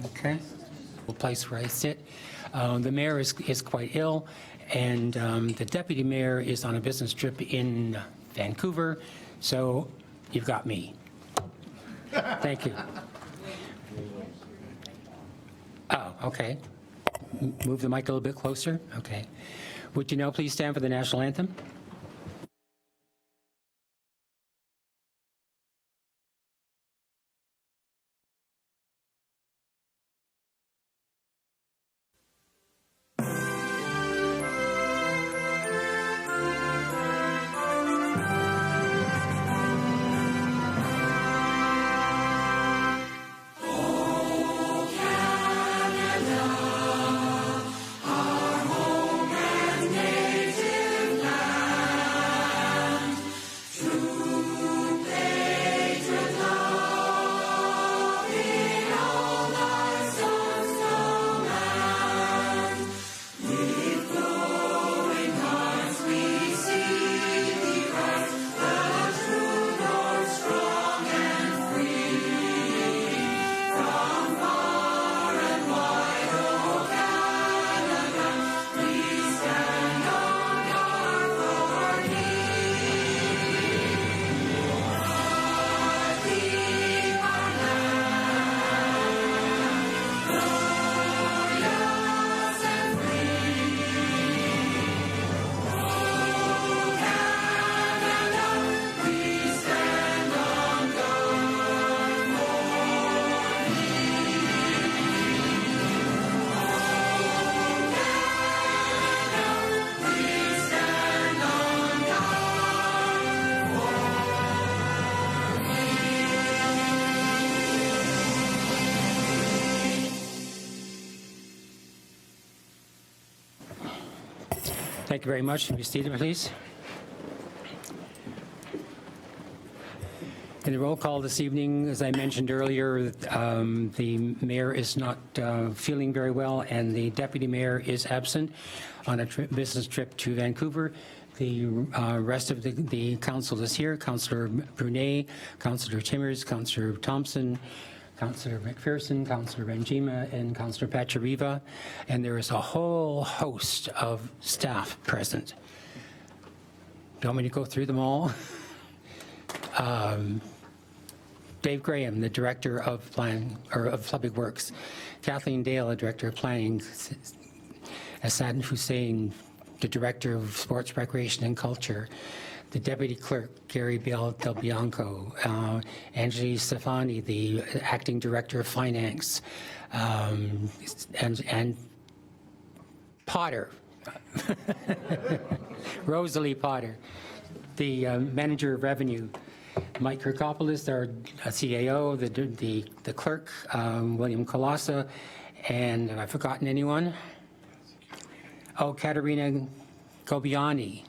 Okay. The place where I sit. The mayor is quite ill, and the deputy mayor is on a business trip in Vancouver, so you've got me. Thank you. Oh, okay. Move the mic a little bit closer. Okay. Would you now please stand for the national anthem? Thank you very much. Be seated, please. In the roll call this evening, as I mentioned earlier, the mayor is not feeling very well, and the deputy mayor is absent on a business trip to Vancouver. The rest of the council is here: Councillor Brunet, Councillor Timmers, Councillor Thompson, Councillor McPherson, Councillor Benjima, and Councillor Pachariva, and there is a whole host of staff present. Do you want me to go through them all? Dave Graham, the Director of Planning, or of Public Works. Kathleen Dale, the Director of Planning. Asad Hussein, the Director of Sports, Recreation and Culture. The Deputy Clerk, Gary Del Bianco. Anjali Stefani, the Acting Director of Finance. And Potter. Rosalie Potter, the Manager of Revenue. Mike Kirkopoulos, our CAO, the clerk, William Colassa, and have I forgotten anyone? Oh, Katerina Gobiani,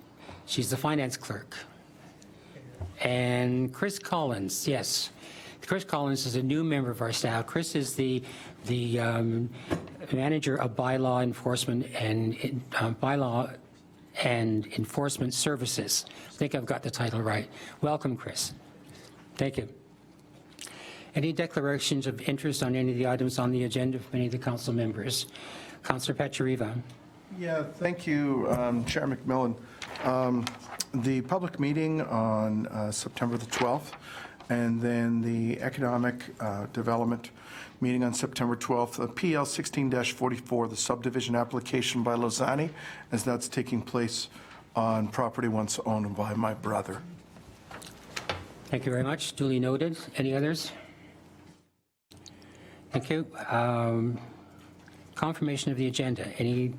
she's the finance clerk. And Chris Collins, yes. Chris Collins is a new member of our staff. Chris is the manager of bylaw enforcement and bylaw and enforcement services. I think I've got the title right. Welcome, Chris. Thank you. Any declarations of interest on any of the items on the agenda from any of the council members? Councillor Pachariva. Yeah, thank you, Chair McMillan. The public meeting on September the 12th, and then the economic development meeting on September 12th, PL 16-44, the subdivision application by Lozani, as that's taking place on property once owned by my brother. Thank you very much. Duly noted. Any others? Thank you. Confirmation of the agenda. Any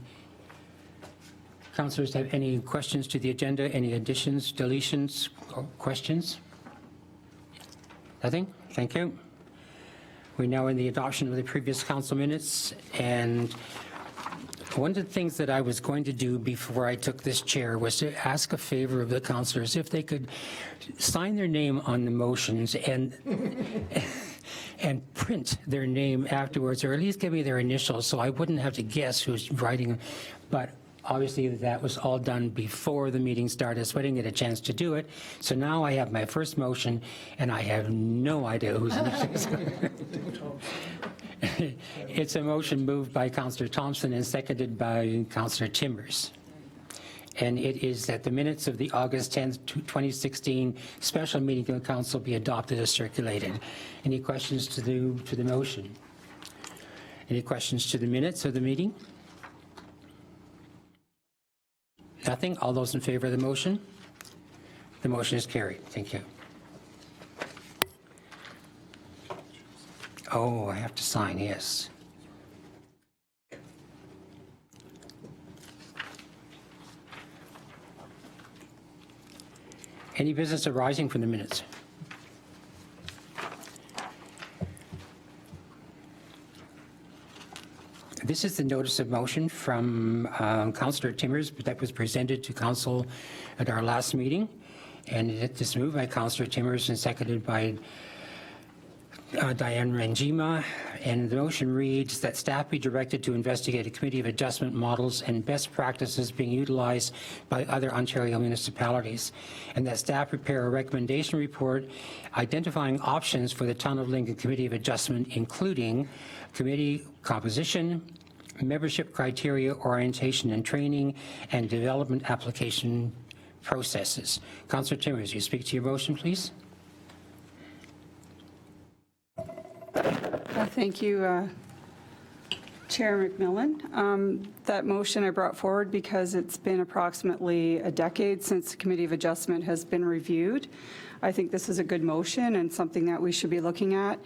councillors have any questions to the agenda? Any additions, deletions, or questions? Nothing? Thank you. We're now in the adoption of the previous council minutes, and one of the things that I was going to do before I took this chair was to ask a favor of the councillors if they could sign their name on the motions and and print their name afterwards, or at least give me their initials so I wouldn't have to guess who's writing. But obviously that was all done before the meeting started, so I didn't get a chance to do it. So now I have my first motion, and I have no idea who's next. It's a motion moved by Councillor Thompson and seconded by Councillor Timmers. And it is that the minutes of the August 10th, 2016 special meeting of the council be adopted as circulated. Any questions to the motion? Any questions to the minutes of the meeting? Nothing? All those in favor of the motion? The motion is carried. Thank you. Oh, I have to sign, yes. Any business arising from the minutes? This is the notice of motion from Councillor Timmers that was presented to council at our last meeting. And it is moved by Councillor Timmers and seconded by Diane Rangima, and the motion reads that staff be directed to investigate a committee of adjustment models and best practices being utilized by other Ontario municipalities, and that staff prepare a recommendation report identifying options for the Town of Lincoln Committee of Adjustment, including committee composition, membership criteria, orientation and training, and development application processes. Councillor Timmers, you speak to your motion, please. Thank you, Chair McMillan. That motion I brought forward because it's been approximately a decade since the Committee of Adjustment has been reviewed. I think this is a good motion and something that we should be looking at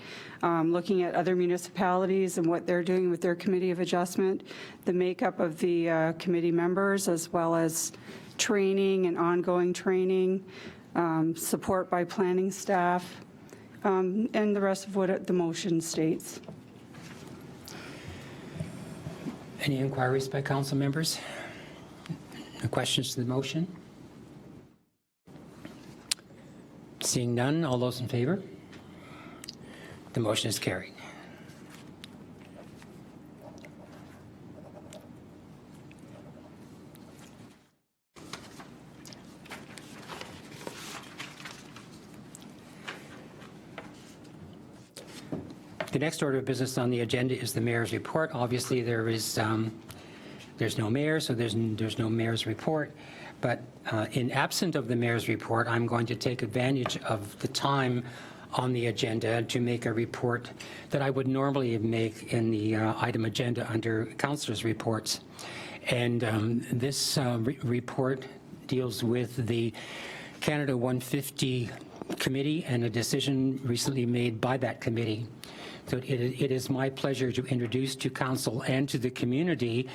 other municipalities and what they're doing with their Committee of Adjustment, the makeup of the committee members, as well as training and ongoing training, support by planning staff, and the rest of what the motion states. Any inquiries by council members? No questions to the motion? Seeing none, all those in favor? The motion is carried. The next order of business on the agenda is the mayor's report. Obviously, there's no mayor, so there's no mayor's report. But in absent of the mayor's report, I'm going to take advantage of the time on the agenda to make a report that I would normally make in the item agenda under councillors' reports. And this report deals with the Canada 150 committee and a decision recently made by that committee. So it is my pleasure to introduce to council and to the community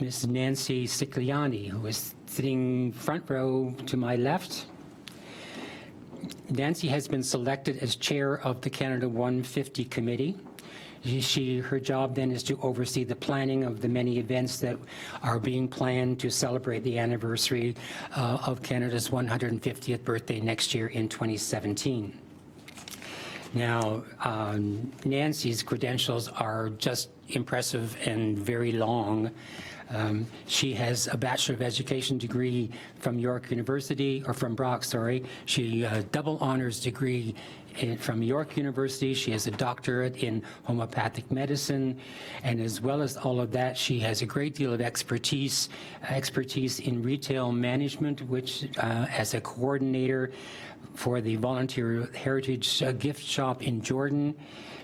Ms. Nancy Siciliani, who is sitting front row to my left. Nancy has been selected as chair of the Canada 150 committee. Her job then is to oversee the planning of the many events that are being planned to celebrate the anniversary of Canada's 150th birthday next year in 2017. Now, Nancy's credentials are just impressive and very long. She has a Bachelor of Education degree from York University, or from Brock, sorry. She double honors degree from York University. She has a doctorate in homeopathic medicine, and as well as all of that, she has a great deal of expertise in retail management, which as a coordinator for the Volunteer Heritage Gift Shop in Jordan.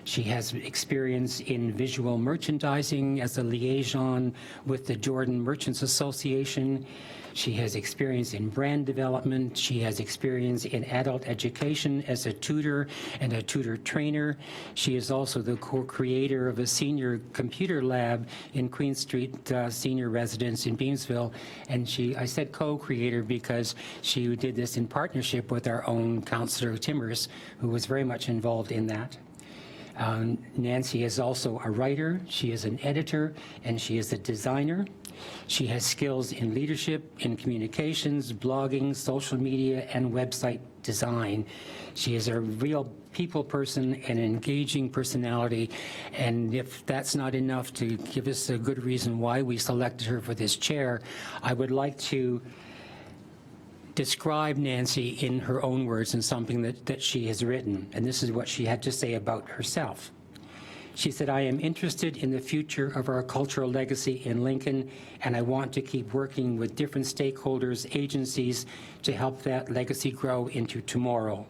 She has experience in visual merchandising as a liaison with the Jordan Merchants Association. She has experience in brand development. She has experience in adult education as a tutor and a tutor trainer. She is also the co-creator of a senior computer lab in Queen Street Senior Residence in Beamsville. And I said co-creator because she did this in partnership with our own Councillor Timmers, who was very much involved in that. Nancy is also a writer, she is an editor, and she is a designer. She has skills in leadership, in communications, blogging, social media, and website design. She is a real people person, an engaging personality, and if that's not enough to give us a good reason why we selected her for this chair, I would like to describe Nancy in her own words in something that she has written, and this is what she had to say about herself. She said, "I am interested in the future of our cultural legacy in Lincoln, and I want to keep working with different stakeholders, agencies, to help that legacy grow into tomorrow.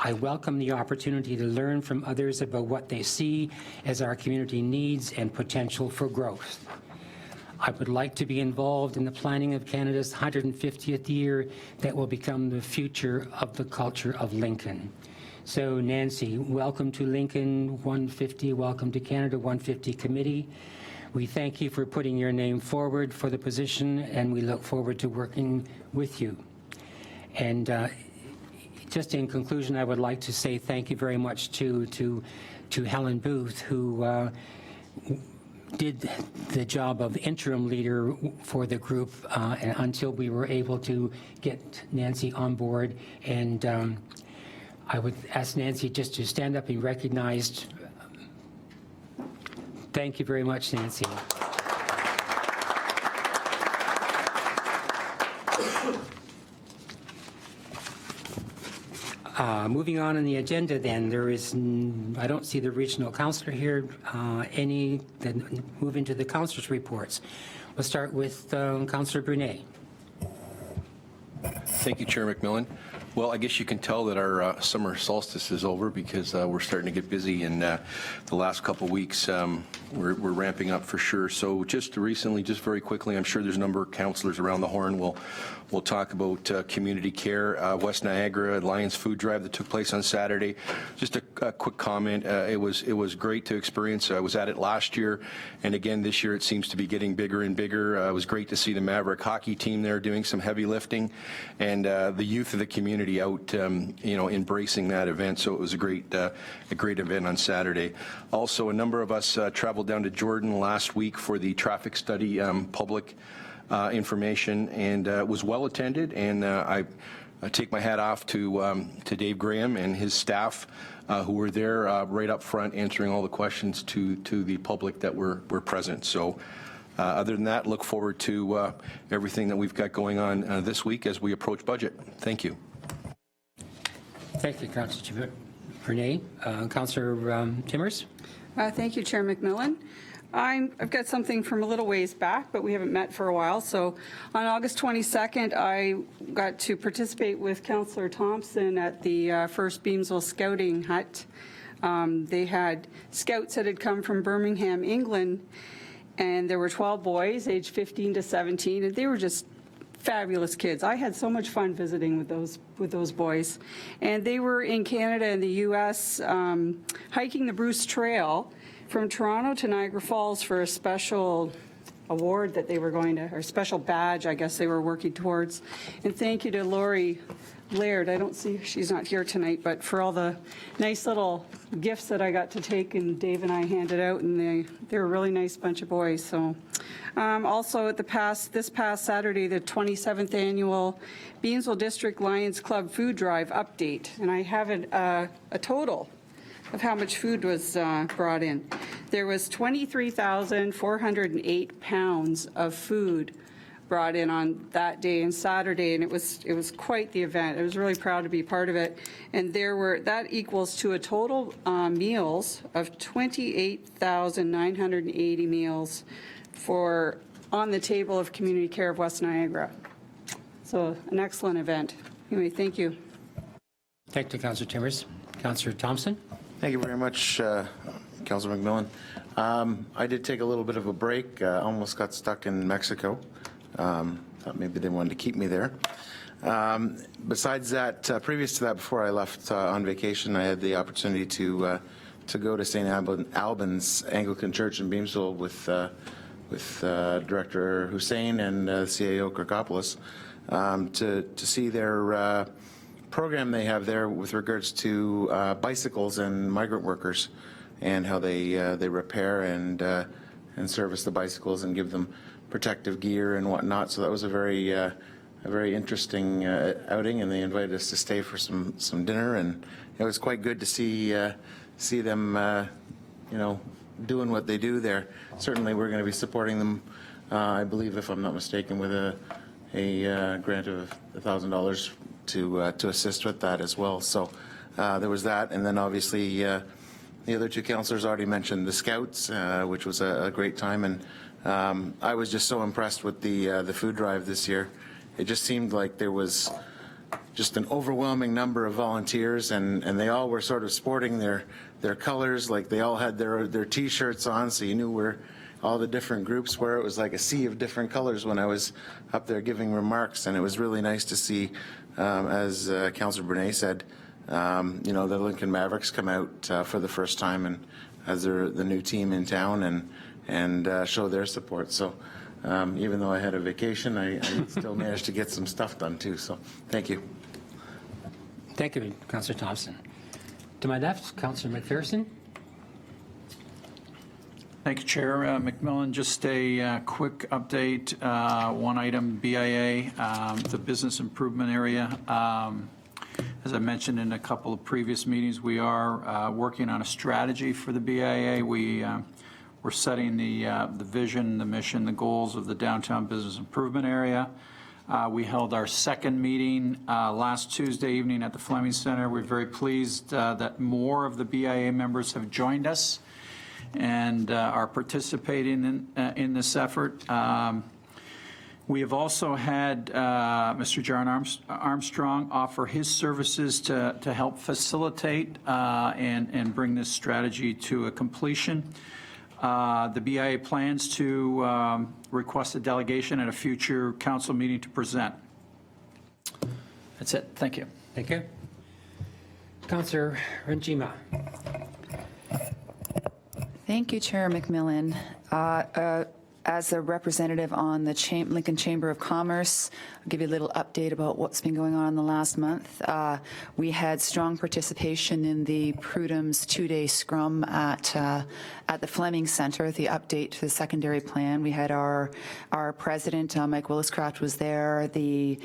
I welcome the opportunity to learn from others about what they see as our community needs and potential for growth. I would like to be involved in the planning of Canada's 150th year that will become the future of the culture of Lincoln." So Nancy, welcome to Lincoln 150, welcome to Canada 150 Committee. We thank you for putting your name forward for the position, and we look forward to working with you. And just in conclusion, I would like to say thank you very much to Helen Booth, who did the job of interim leader for the group until we were able to get Nancy on board. And I would ask Nancy just to stand up and be recognized. Thank you very much, Nancy. Moving on in the agenda then, there is, I don't see the regional councillor here. Then move into the councillors' reports. We'll start with Councillor Brunet. Thank you, Chair McMillan. Well, I guess you can tell that our summer solstice is over because we're starting to get busy, and the last couple of weeks we're ramping up for sure. So just recently, just very quickly, I'm sure there's a number of councillors around the horn. We'll talk about community care, West Niagara, Lions Food Drive that took place on Saturday. Just a quick comment. It was great to experience. I was at it last year, and again this year it seems to be getting bigger and bigger. It was great to see the Maverick hockey team there doing some heavy lifting, and the youth of the community out, embracing that event. So it was a great event on Saturday. Also, a number of us traveled down to Jordan last week for the traffic study public information, and it was well attended, and I take my hat off to Dave Graham and his staff who were there right up front answering all the questions to the public that were present. So other than that, look forward to everything that we've got going on this week as we approach budget. Thank you. Thank you, Councillor Brunet. Councillor Timmers. Thank you, Chair McMillan. I've got something from a little ways back, but we haven't met for a while. So on August 22nd, I got to participate with Councillor Thompson at the first Beamsville Scouting Hut. They had scouts that had come from Birmingham, England, and there were 12 boys aged 15 to 17, and they were just fabulous kids. I had so much fun visiting with those boys. And they were in Canada and the U.S. Hiking the Bruce Trail from Toronto to Niagara Falls for a special award that they were going to, or special badge, I guess they were working towards. And thank you to Lori Laird. I don't see, she's not here tonight, but for all the nice little gifts that I got to take, and Dave and I handed out, and they were a really nice bunch of boys. So also at this past Saturday, the 27th annual Beamsville District Lions Club Food Drive update, and I have a total of how much food was brought in. There was 23,408 pounds of food brought in on that day and Saturday, and it was quite the event. I was really proud to be part of it. And that equals to a total meals of 28,980 meals on the table of Community Care of West Niagara. So an excellent event. Anyway, thank you. Thank you, Councillor Timmers. Councillor Thompson. Thank you very much, Councillor McMillan. I did take a little bit of a break. Almost got stuck in Mexico. Thought maybe they wanted to keep me there. Besides that, previous to that, before I left on vacation, I had the opportunity to go to St. Albans Anglican Church in Beamsville with Director Hussein and CAO Kirkopoulos to see their program they have there with regards to bicycles and migrant workers, and how they repair and service the bicycles and give them protective gear and whatnot. So that was a very interesting outing, and they invited us to stay for some dinner, and it was quite good to see them doing what they do there. Certainly we're going to be supporting them, I believe, if I'm not mistaken, with a grant of $1,000 to assist with that as well. So there was that, and then obviously the other two councillors already mentioned the Scouts, which was a great time, and I was just so impressed with the food drive this year. It just seemed like there was just an overwhelming number of volunteers, and they all were sort of sporting their colors, like they all had their T-shirts on, so you knew where all the different groups were. It was like a sea of different colors when I was up there giving remarks, and it was really nice to see, as Councillor Bernay said, the Lincoln Mavericks come out for the first time and as they're the new team in town and show their support. So even though I had a vacation, I still managed to get some stuff done too. So thank you. Thank you, Councillor Thompson. To my left, Councillor McPherson. Thank you, Chair. McMillan, just a quick update. One item, BIA, the business improvement area. As I mentioned in a couple of previous meetings, we are working on a strategy for the BIA. We're setting the vision, the mission, the goals of the downtown business improvement area. We held our second meeting last Tuesday evening at the Fleming Center. We're very pleased that more of the BIA members have joined us and are participating in this effort. We have also had Mr. John Armstrong offer his services to help facilitate and bring this strategy to a completion. The BIA plans to request a delegation at a future council meeting to present. That's it. Thank you. Thank you. Councillor Renjima. Thank you, Chair McMillan. As a representative on the Lincoln Chamber of Commerce, I'll give you a little update about what's been going on in the last month. We had strong participation in the Prudhom's two-day scrum at the Fleming Center, the update to the secondary plan. We had our president, Mike Williscraft, was there, the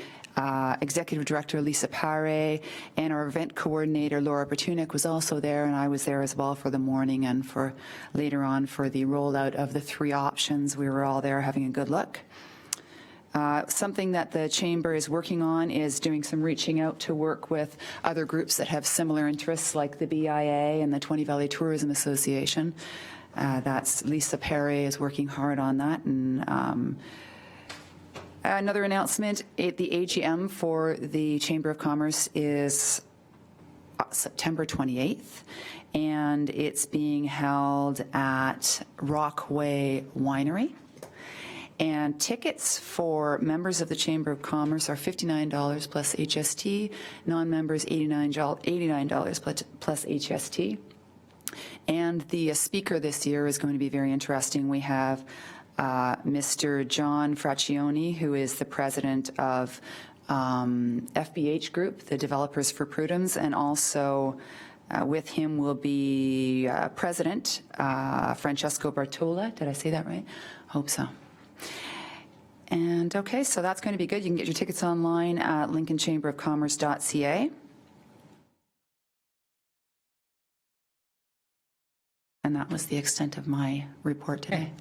Executive Director Lisa Pare, and our event coordinator Laura Bertunik was also there, and I was there as well for the morning and for later on for the rollout of the 3 options. We were all there having a good look. Something that the Chamber is working on is doing some reaching out to work with other groups that have similar interests like the BIA and the 20 Valley Tourism Association. That's Lisa Pare is working hard on that, and another announcement, the AGM for the Chamber of Commerce is September 28th, and it's being held at Rockway Winery. And tickets for members of the Chamber of Commerce are $59 plus HST, non-members $89 plus HST. And the speaker this year is going to be very interesting. We have Mr. John Fraccioni, who is the president of FBH Group, the Developers for Prudhom's, and also with him will be President Francesco Bartola. Did I say that right? Hope so. And okay, so that's going to be good. You can get your tickets online at lincolnchamberofcommerce.ca. And that was the extent of my report today.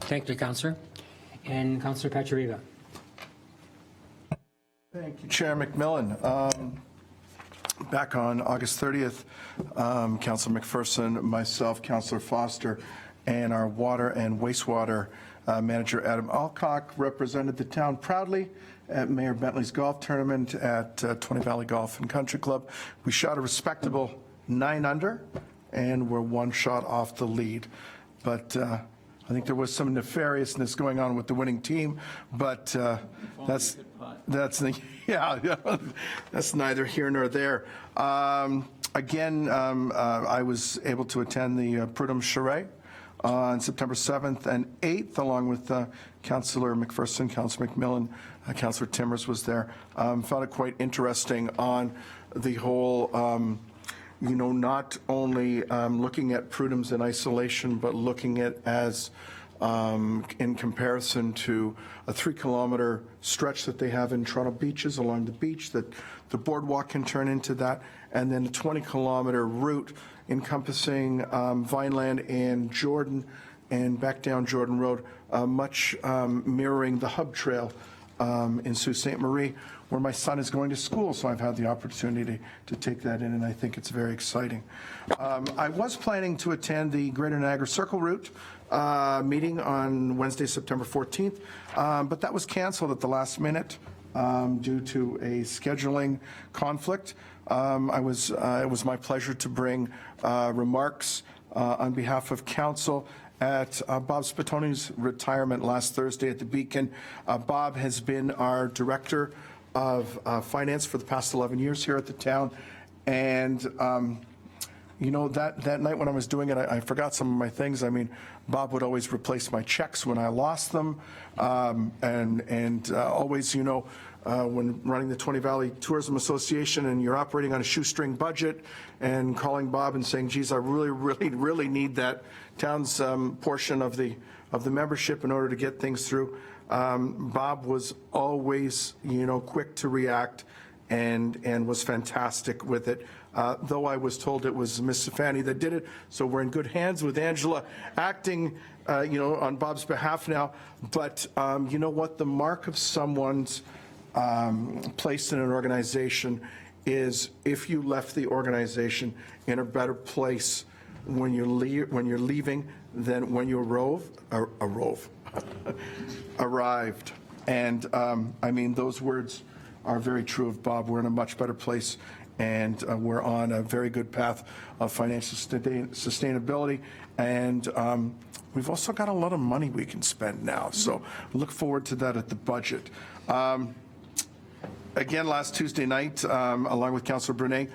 Thank you, Councillor. And Councillor Pachariva. Thank you, Chair McMillan. Back on August 30th, Councillor McPherson, myself, Councillor Foster, and our water and wastewater manager, Adam Alcock, represented the town proudly at Mayor Bentley's golf tournament at 20 Valley Golf and Country Club. We shot a respectable 9 under, and we're 1 shot off the lead. But I think there was some nefariousness going on with the winning team, but that's neither here nor there. Again, I was able to attend the Prudhomme Charrette on September 7th and 8th, along with Councillor McPherson, Councillor McMillan, Councillor Timmers was there. Found it quite interesting on the whole, not only looking at Prudhomme's in isolation, but looking at as in comparison to a 3-kilometer stretch that they have in Toronto beaches along the beach, that the boardwalk can turn into that, and then a 20-kilometer route encompassing Vineland and Jordan and back down Jordan Road, much mirroring the Hub Trail in Sault Ste. Marie, where my son is going to school, so I've had the opportunity to take that in, and I think it's very exciting. I was planning to attend the Greater Niagara Circle Route meeting on Wednesday, September 14th, but that was canceled at the last minute due to a scheduling conflict. It was my pleasure to bring remarks on behalf of council at Bob Spatoni's retirement last Thursday at the Beacon. Bob has been our director of finance for the past 11 years here at the town, and you know, that night when I was doing it, I forgot some of my things. I mean, Bob would always replace my checks when I lost them, and always, you know, when running the 20 Valley Tourism Association and you're operating on a shoestring budget and calling Bob and saying, geez, I really need that town's portion of the membership in order to get things through. Bob was always, you know, quick to react and was fantastic with it. Though I was told it was Miss Stefani that did it, so we're in good hands with Angela acting, you know, on Bob's behalf now. But you know what? The mark of someone's place in an organization is if you left the organization in a better place when you're leaving than when you arrived. And I mean, those words are very true of Bob. We're in a much better place, and we're on a very good path of financial sustainability. And we've also got a lot of money we can spend now. So look forward to that at the budget. Again, last Tuesday night, along with Councillor Brunet,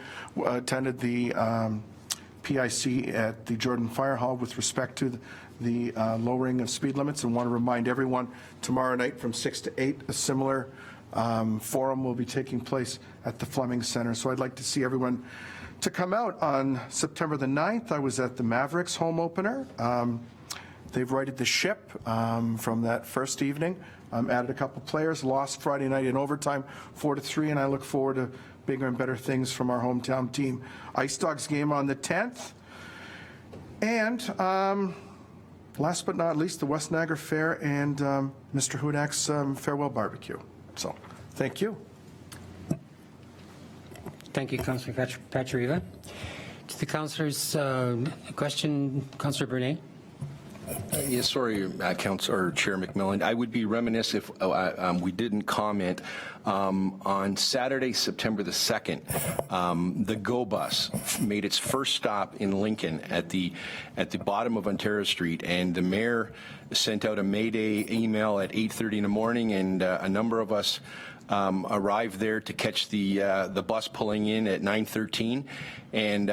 attended the PIC at the Jordan Fire Hall with respect to the lowering of speed limits, and want to remind everyone tomorrow night from 6 to 8, a similar forum will be taking place at the Fleming Center. So I'd like to see everyone to come out. On September the 9th, I was at the Mavericks home opener. They've righted the ship from that first evening. Added a couple players, lost Friday night in overtime 4-3, and I look forward to bigger and better things from our hometown team. Ice Dogs game on the 10th. And last but not least, the West Niagara Fair and Mr. Hudak's farewell barbecue. So, thank you. Thank you, Councillor Pachariva. To the councillors, question, Councillor Brunet. Yes, sorry, Councillor Chair McMillan. I would be remiss if we didn't comment on Saturday, September the 2nd. The GO Bus made its first stop in Lincoln at the bottom of Ontario Street, and the mayor sent out a Mayday email at 8:30 in the morning, and a number of us arrived there to catch the bus pulling in at 9:13, and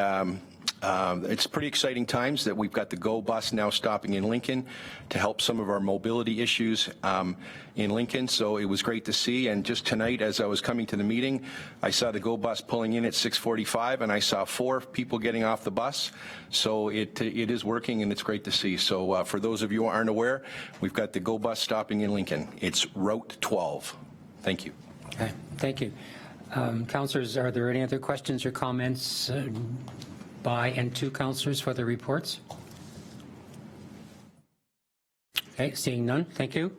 it's pretty exciting times that we've got the GO Bus now stopping in Lincoln to help some of our mobility issues in Lincoln. So it was great to see. And just tonight, as I was coming to the meeting, I saw the GO Bus pulling in at 6:45, and I saw 4 people getting off the bus. So it is working, and it's great to see. So for those of you who aren't aware, we've got the GO Bus stopping in Lincoln. It's Route 12. Thank you. Okay, thank you. Councillors, are there any other questions or comments by and to councillors for the reports? Okay, seeing none, thank you.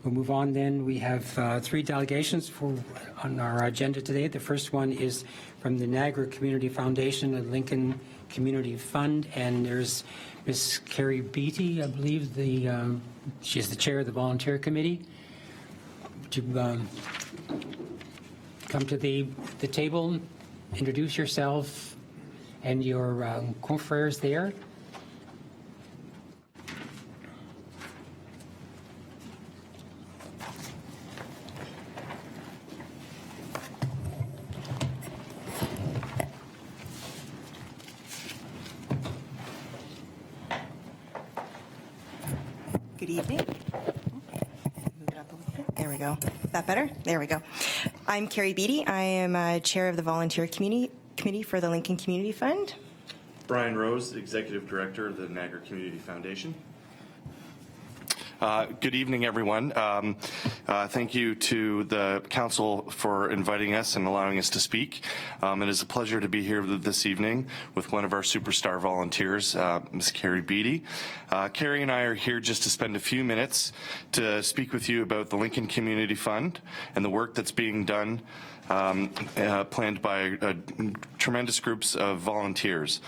We'll move on then. We have 3 delegations on our agenda today. The first one is from the Niagara Community Foundation and Lincoln Community Fund, and there's Ms. Carrie Beatty, I believe she's the chair of the volunteer committee. To come to the table, introduce yourself and your confrères there. Good evening. Move it up a little bit. There we go. Is that better? There we go. I'm Carrie Beatty. I am chair of the volunteer committee for the Lincoln Community Fund. Brian Rose, Executive Director of the Niagara Community Foundation. Good evening, everyone. Thank you to the council for inviting us and allowing us to speak. It is a pleasure to be here this evening with one of our superstar volunteers, Ms. Carrie Beattie. Carrie and I are here just to spend a few minutes to speak with you about the Lincoln Community Fund and the work that's being done planned by tremendous groups of volunteers.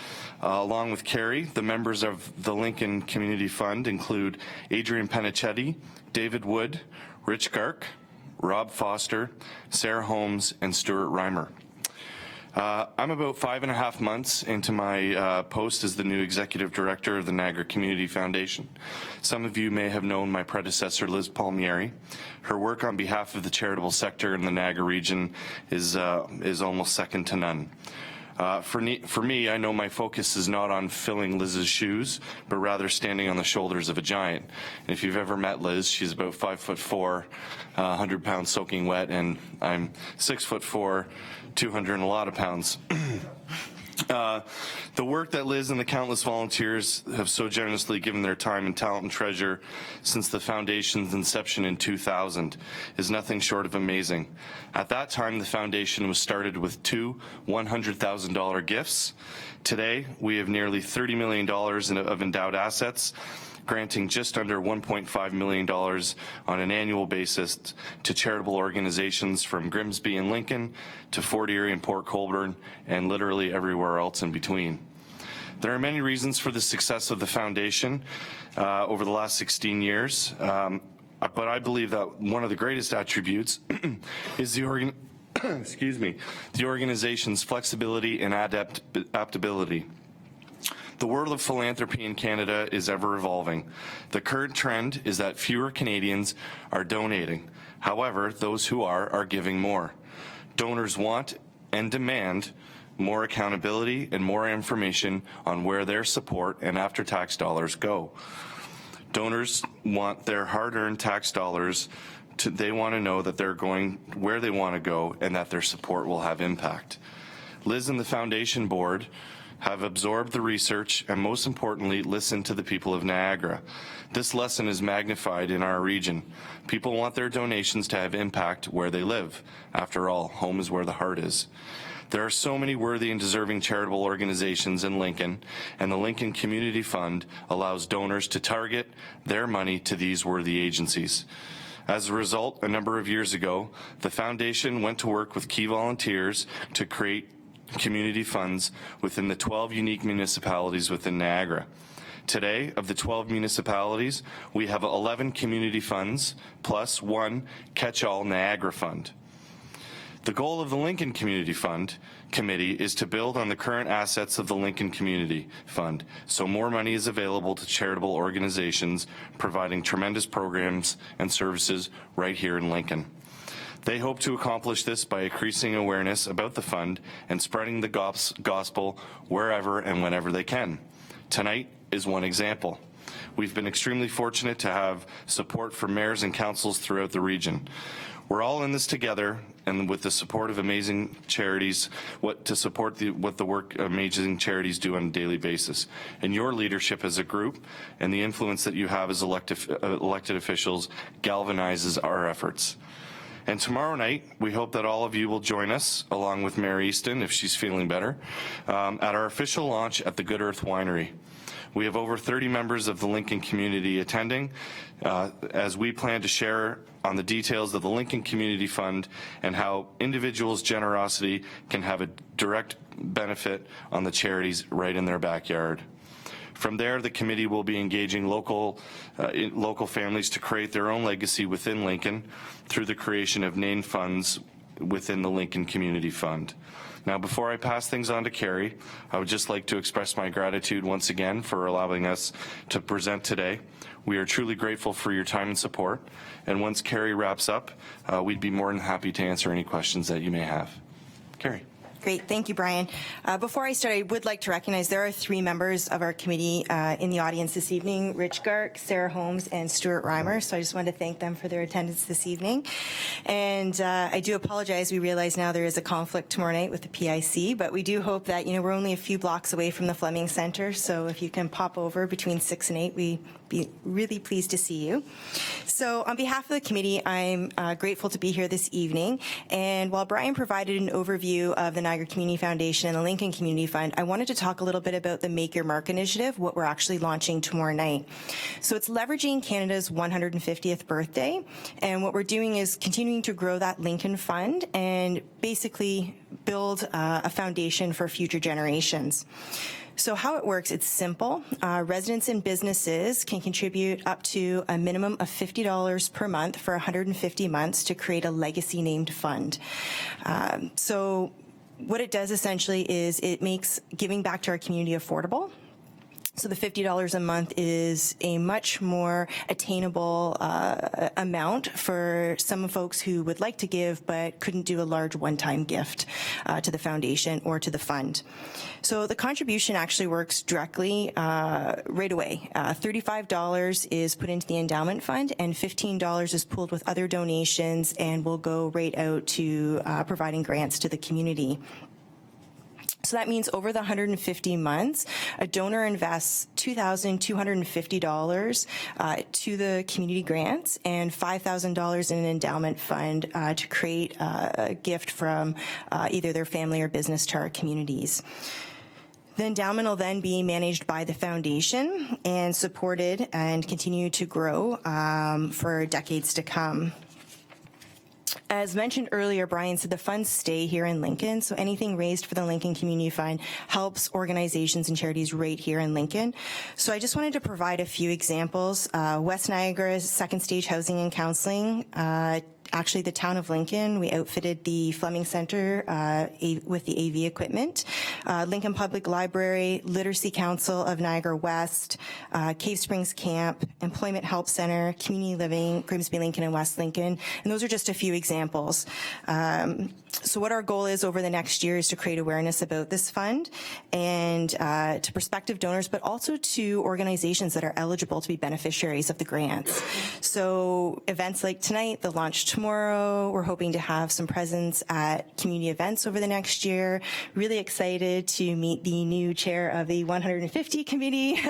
Along with Carrie, the members of the Lincoln Community Fund include Adrian Penichetti, David Wood, Rich Gark, Rob Foster, Sarah Holmes, and Stuart Reimer. I'm about 5.5 months into my post as the new executive director of the Niagara Community Foundation. Some of you may have known my predecessor, Liz Palmieri. Her work on behalf of the charitable sector in the Niagara region is almost second to none. For me, I know my focus is not on filling Liz's shoes, but rather standing on the shoulders of a giant. And if you've ever met Liz, she's about 5'4", 100 pounds soaking wet, and I'm 6'4", 200 and a lot of pounds. The work that Liz and the countless volunteers have so generously given their time and talent and treasure since the foundation's inception in 2000 is nothing short of amazing. At that time, the foundation was started with 2 $100,000 gifts. Today, we have nearly $30 million of endowed assets, granting just under $1.5 million on an annual basis to charitable organizations from Grimsby and Lincoln to Fort Erie and Port Colborne and literally everywhere else in between. There are many reasons for the success of the foundation over the last 16 years, but I believe that one of the greatest attributes is the organization's flexibility and adaptability. The world of philanthropy in Canada is ever evolving. The current trend is that fewer Canadians are donating. However, those who are giving more. Donors want and demand more accountability and more information on where their support and after-tax dollars go. Donors want their hard-earned tax dollars they want to know that they're going where they want to go and that their support will have impact. Liz and the Foundation Board have absorbed the research and, most importantly, listened to the people of Niagara. This lesson is magnified in our region. People want their donations to have impact where they live. After all, home is where the heart is. There are so many worthy and deserving charitable organizations in Lincoln, and the Lincoln Community Fund allows donors to target their money to these worthy agencies. As a result, a number of years ago, the foundation went to work with key volunteers to create community funds within the 12 unique municipalities within Niagara. Today, of the 12 municipalities, we have 11 community funds plus 1 catch-all Niagara fund. The goal of the Lincoln Community Fund Committee is to build on the current assets of the Lincoln Community Fund, so more money is available to charitable organizations providing tremendous programs and services right here in Lincoln. They hope to accomplish this by increasing awareness about the fund and spreading the gospel wherever and whenever they can. Tonight is one example. We've been extremely fortunate to have support from mayors and councils throughout the region. We're all in this together, and with the support of amazing charities, what the work amazing charities do on a daily basis. And your leadership as a group and the influence that you have as elected officials galvanizes our efforts. And tomorrow night, we hope that all of you will join us, along with Mary Easton, if she's feeling better, at our official launch at the Good Earth Winery. We have over 30 members of the Lincoln community attending, as we plan to share on the details of the Lincoln Community Fund and how individuals' generosity can have a direct benefit on the charities right in their backyard. From there, the committee will be engaging local families to create their own legacy within Lincoln through the creation of named funds within the Lincoln Community Fund. Now, before I pass things on to Carrie, I would just like to express my gratitude once again for allowing us to present today. We are truly grateful for your time and support, and once Carrie wraps up, we'd be more than happy to answer any questions that you may have. Carrie. Great, thank you, Brian. Before I start, I would like to recognize there are 3 members of our committee in the audience this evening, Rich Gark, Sarah Holmes, and Stuart Reimer, so I just wanted to thank them for their attendance this evening. And I do apologize, we realize now there is a conflict tomorrow night with the PIC, but we do hope that, we're only a few blocks away from the Fleming Center, so if you can pop over between 6 and 8, we'd be really pleased to see you. So on behalf of the committee, I'm grateful to be here this evening, and while Brian provided an overview of the Niagara Community Foundation and the Lincoln Community Fund, I wanted to talk a little bit about the Make Your Mark initiative, what we're actually launching tomorrow night. So it's leveraging Canada's 150th birthday, and what we're doing is continuing to grow that Lincoln Fund and basically build a foundation for future generations. So how it works, it's simple. Residents and businesses can contribute up to a minimum of $50 per month for 150 months to create a legacy-named fund. So what it does essentially is it makes giving back to our community affordable. So the $50 a month is a much more attainable amount for some folks who would like to give but couldn't do a large one-time gift to the foundation or to the fund. So the contribution actually works directly right away. $35 is put into the endowment fund and $15 is pooled with other donations and will go right out to providing grants to the community. So that means over the 150 months, a donor invests $2,250 to the community grants and $5,000 in an endowment fund to create a gift from either their family or business to our communities. The endowment will then be managed by the foundation and supported and continue to grow for decades to come. As mentioned earlier, Brian said the funds stay here in Lincoln, so anything raised for the Lincoln Community Fund helps organizations and charities right here in Lincoln. So I just wanted to provide a few examples. West Niagara's Second Stage Housing and Counseling, actually the town of Lincoln, we outfitted the Fleming Center with the AV equipment. Lincoln Public Library, Literacy Council of Niagara West, Cave Springs Camp, Employment Help Center, Community Living, Grimsby Lincoln and West Lincoln, and those are just a few examples. So what our goal is over the next year is to create awareness about this fund and to prospective donors, but also to organizations that are eligible to be beneficiaries of the grants. So events like tonight, the launch tomorrow, we're hoping to have some presence at community events over the next year. Really excited to meet the new chair of the 150 committee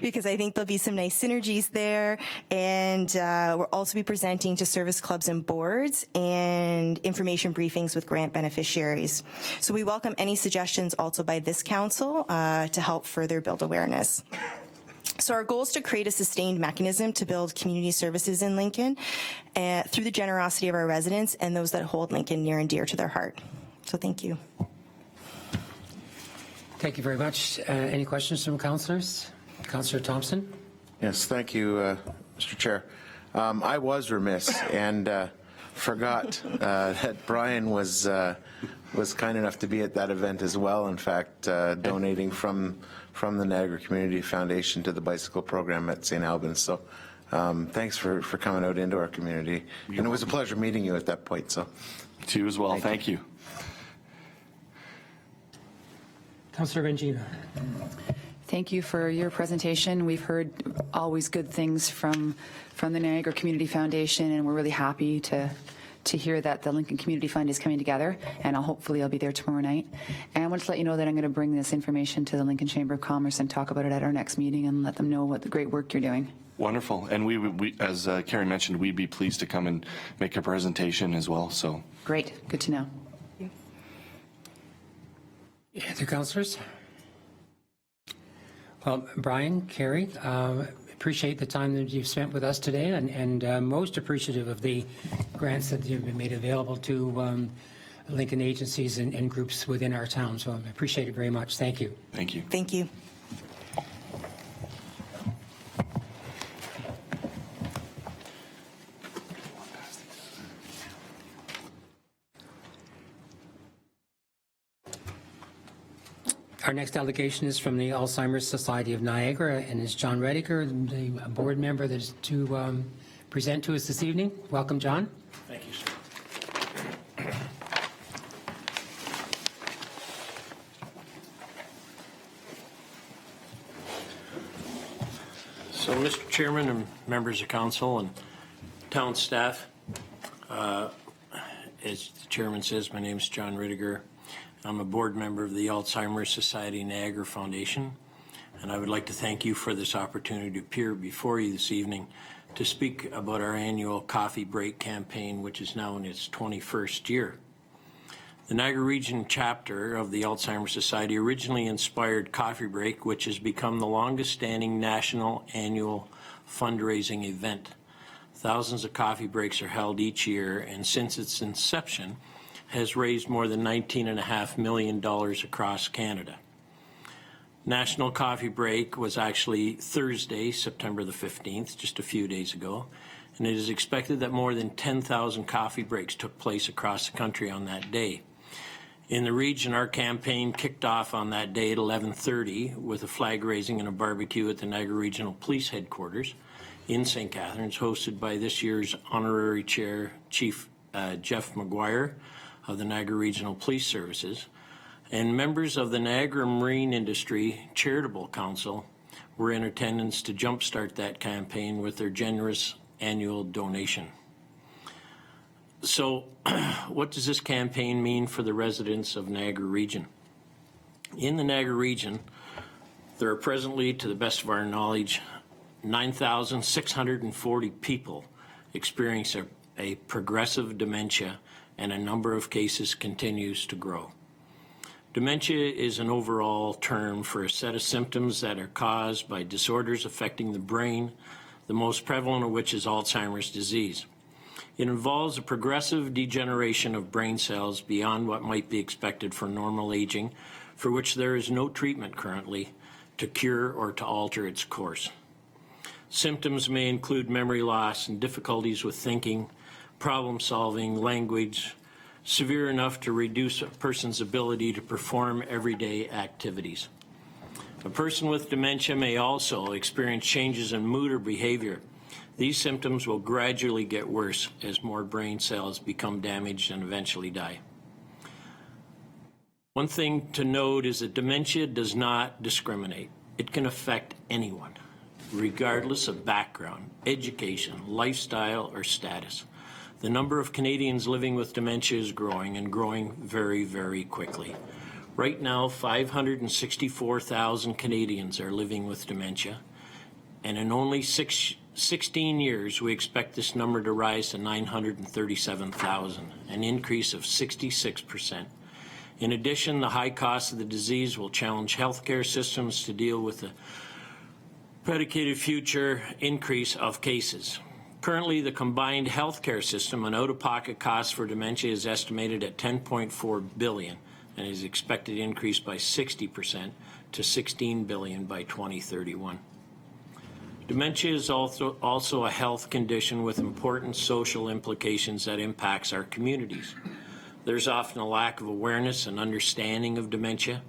because I think there'll be some nice synergies there. And we'll also be presenting to service clubs and boards and information briefings with grant beneficiaries. So we welcome any suggestions also by this council to help further build awareness. So our goal is to create a sustained mechanism to build community services in Lincoln through the generosity of our residents and those that hold Lincoln near and dear to their heart. So thank you. Thank you very much. Any questions from councillors? Councillor Thompson? Yes, thank you, Mr. Chair. I was remiss and forgot that Brian was kind enough to be at that event as well. In fact, donating from the Niagara Community Foundation to the bicycle program at St. Albans. So thanks for coming out into our community. And it was a pleasure meeting you at that point. So To you as well. Thank you. Councillor Bengino. Thank you for your presentation. We've heard always good things from the Niagara Community Foundation, and we're really happy to hear that the Lincoln Community Fund is coming together, and hopefully I'll be there tomorrow night. And I want to let you know that I'm going to bring this information to the Lincoln Chamber of Commerce and talk about it at our next meeting and let them know what the great work you're doing. Wonderful. And we as Carrie mentioned, we'd be pleased to come and make a presentation as well. So Great. Good to know. Other councillors? Well, Brian, Carrie, appreciate the time that you've spent with us today and most appreciative of the grants that you've been made available to Lincoln agencies and groups within our town. So I appreciate it very much. Thank you. thank you. Thank you. Our next delegation is from the Alzheimer's Society of Niagara, and is John Rediger, the board member that is to present to us this evening. Welcome, John. Thank you, sir. So, Mr. Chairman and members of council and town staff, as the chairman says, my name is John Rittiger. I'm a board member of the Alzheimer's Society Niagara Foundation, and I would like to thank you for this opportunity to appear before you this evening to speak about our annual Coffee Break campaign, which is now in its 21st year. The Niagara Region chapter of the Alzheimer's Society originally inspired Coffee Break, which has become the longest-standing national annual fundraising event. Thousands of coffee breaks are held each year, and since its inception, has raised more than $19.5 million across Canada. National Coffee Break was actually Thursday, September the 15th, just a few days ago, and it is expected that more than 10,000 coffee breaks took place across the country on that day. In the region, our campaign kicked off on that day at 11:30 with a flag raising and a barbecue at the Niagara Regional Police Headquarters in St. Catharines, hosted by this year's Honorary Chair, Chief Jeff McGuire of the Niagara Regional Police Services, and members of the Niagara Marine Industry Charitable Council were in attendance to jumpstart that campaign with their generous annual donation. So, what does this campaign mean for the residents of Niagara Region? In the Niagara Region, there are presently, to the best of our knowledge, 9,640 people experiencing a progressive dementia, and a number of cases continues to grow. Dementia is an overall term for a set of symptoms that are caused by disorders affecting the brain, the most prevalent of which is Alzheimer's disease. It involves a progressive degeneration of brain cells beyond what might be expected for normal aging, for which there is no treatment currently to cure or to alter its course. Symptoms may include memory loss and difficulties with thinking, problem solving, language, severe enough to reduce a person's ability to perform everyday activities. A person with dementia may also experience changes in mood or behavior. These symptoms will gradually get worse as more brain cells become damaged and eventually die. One thing to note is that dementia does not discriminate. It can affect anyone, regardless of background, education, lifestyle, or status. The number of Canadians living with dementia is growing, and growing very, very quickly. Right now, 564,000 Canadians are living with dementia, and in only 16 years, we expect this number to rise to 937,000, an increase of 66%. In addition, the high cost of the disease will challenge healthcare systems to deal with the predicated future increase of cases. Currently, the combined healthcare system and out-of-pocket costs for dementia is estimated at $10.4 billion and is expected to increase by 60% to $16 billion by 2031. Dementia is also a health condition with important social implications that impacts our communities. There's often a lack of awareness and understanding of dementia,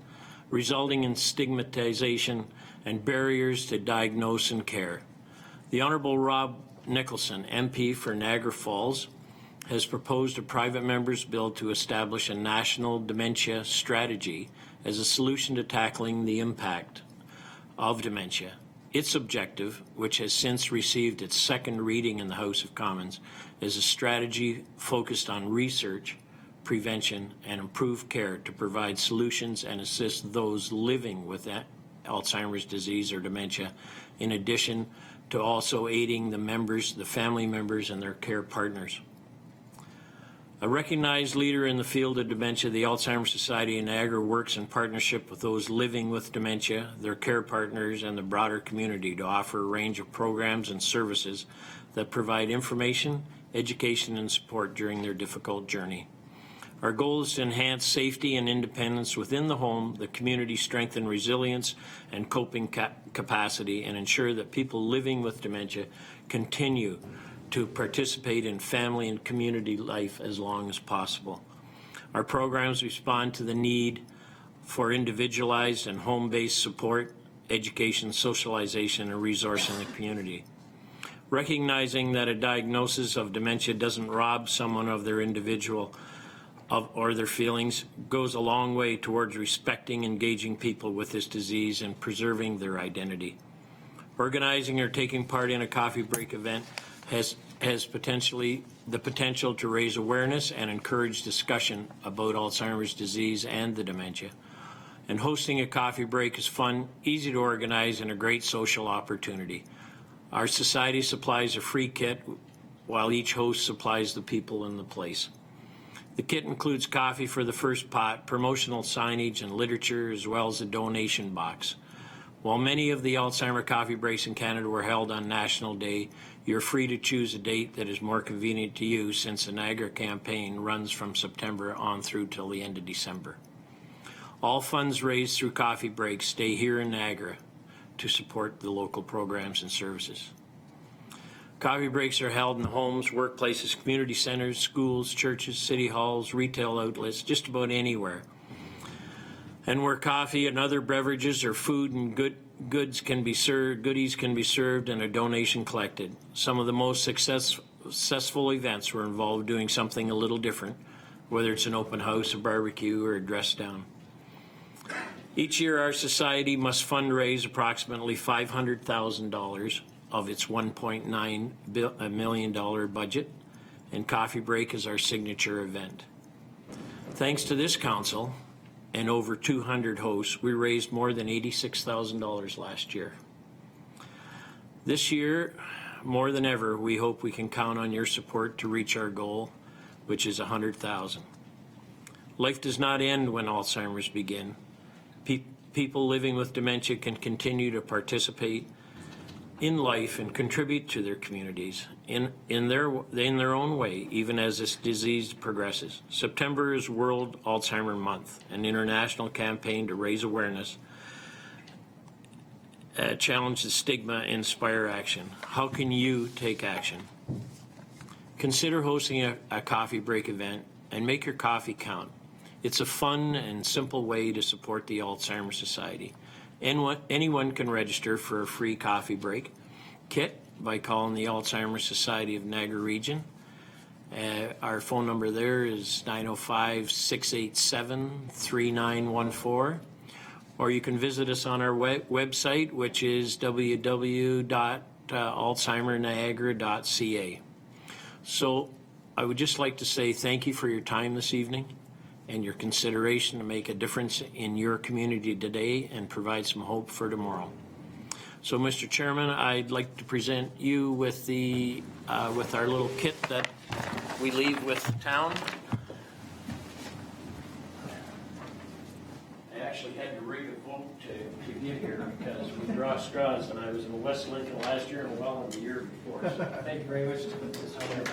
resulting in stigmatization and barriers to diagnosis and care. The Honourable Rob Nicholson, MP for Niagara Falls, has proposed a private member's bill to establish a national dementia strategy as a solution to tackling the impact of dementia. Its objective, which has since received its second reading in the House of Commons, is a strategy focused on research, prevention, and improved care to provide solutions and assist those living with Alzheimer's disease or dementia, in addition to also aiding the family members, and their care partners. A recognized leader in the field of dementia, the Alzheimer's Society in Niagara works in partnership with those living with dementia, their care partners, and the broader community to offer a range of programs and services that provide information, education, and support during their difficult journey. Our goal is to enhance safety and independence within the home, the community, strengthen resilience and coping capacity, and ensure that people living with dementia continue to participate in family and community life as long as possible. Our programs respond to the need for individualized and home-based support, education, socialization, and resource in the community. Recognizing that a diagnosis of dementia doesn't rob someone of their individual or their feelings goes a long way towards respecting, engaging people with this disease and preserving their identity. Organizing or taking part in a coffee break event has the potential to raise awareness and encourage discussion about Alzheimer's disease and the dementia. And hosting a coffee break is fun, easy to organize, and a great social opportunity. Our society supplies a free kit, while each host supplies the people in the place. The kit includes coffee for the first pot, promotional signage and literature, as well as a donation box. While many of the Alzheimer coffee breaks in Canada were held on National Day, you're free to choose a date that is more convenient to you, since the Niagara campaign runs from September on through till the end of December. All funds raised through coffee breaks stay here in Niagara to support the local programs and services. Coffee breaks are held in homes, workplaces, community centers, schools, churches, city halls, retail outlets, just about anywhere. And where coffee and other beverages or food and goodies can be served and a donation collected. Some of the most successful events were involved doing something a little different, whether it's an open house, a barbecue, or a dress down. Each year, our society must fundraise approximately $500,000 of its $1.9 million budget, and Coffee Break is our signature event. Thanks to this council and over 200 hosts, we raised more than $86,000 last year. This year, more than ever, we hope we can count on your support to reach our goal, which is $100,000. Life does not end when Alzheimer's begins. People living with dementia can continue to participate in life and contribute to their communities in their own way, even as this disease progresses. September is World Alzheimer Month, an international campaign to raise awareness, challenge the stigma, inspire action. How can you take action? Consider hosting a coffee break event and make your coffee count. It's a fun and simple way to support the Alzheimer's Society. Anyone can register for a free coffee break kit by calling the Alzheimer's Society of Niagara Region. Our phone number there is 905-687-3914. Or you can visit us on our website, which is www.alzheimerniagara.ca. So I would just like to say thank you for your time this evening and your consideration to make a difference in your community today and provide some hope for tomorrow. So, Mr. Chairman, I'd like to present you with the with our little kit that we leave with the town. I actually had to rig a boat to get here because we draw straws, and I was in West Lincoln last year and Welland the year before. So thank you very much to put this on your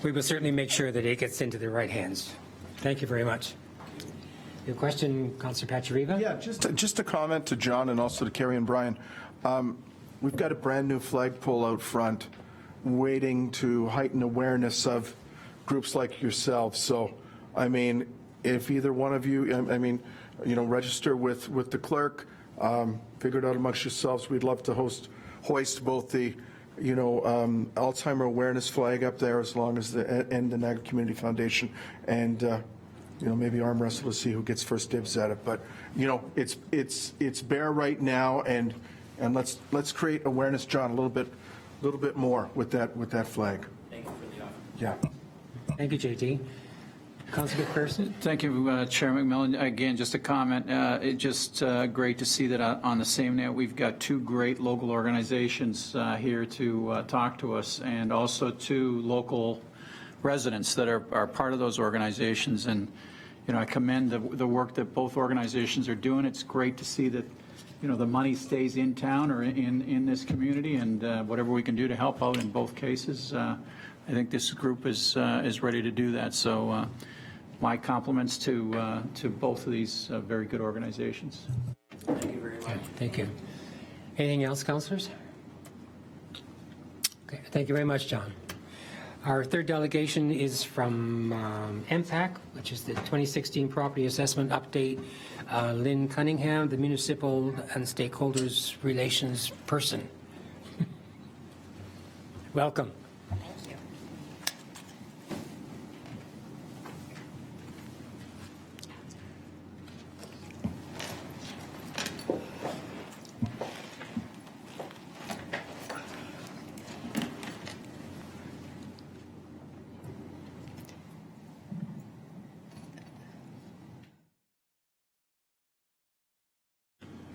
We will certainly make sure that it gets into the right hands. Thank you very much. Your question, Councillor Pachiriva? Yeah, just a comment to John and also to Carrie and Brian. We've got a brand-new flagpole out front waiting to heighten awareness of groups like yourselves. So, I mean, if either one of you, register with the clerk, figure it out amongst yourselves. We'd love to hoist both the Alzheimer awareness flag up there, as long as and the Niagara Community Foundation, and maybe arm wrestle to see who gets first dibs at it. But it's bare right now, and let's create awareness, John, a little bit more with that flag. Thank you for the offer. Yeah. Thank you, JT. Councillor McPherson? Thank you, Chair McMillan. Again, just a comment. It's just great to see that on the same night we've got two great local organizations here to talk to us, and also two local residents that are part of those organizations. And I commend the work that both organizations are doing. It's great to see that the money stays in town or in this community, and whatever we can do to help out in both cases. I think this group is ready to do that. So my compliments to both of these very good organizations. Thank you very much. Thank you. Anything else, councillors? Okay, thank you very much, John. Our third delegation is from MPAC, which is the 2016 Property Assessment Update. Lynn Cunningham, the Municipal and Stakeholders Relations Person welcome. Thank you.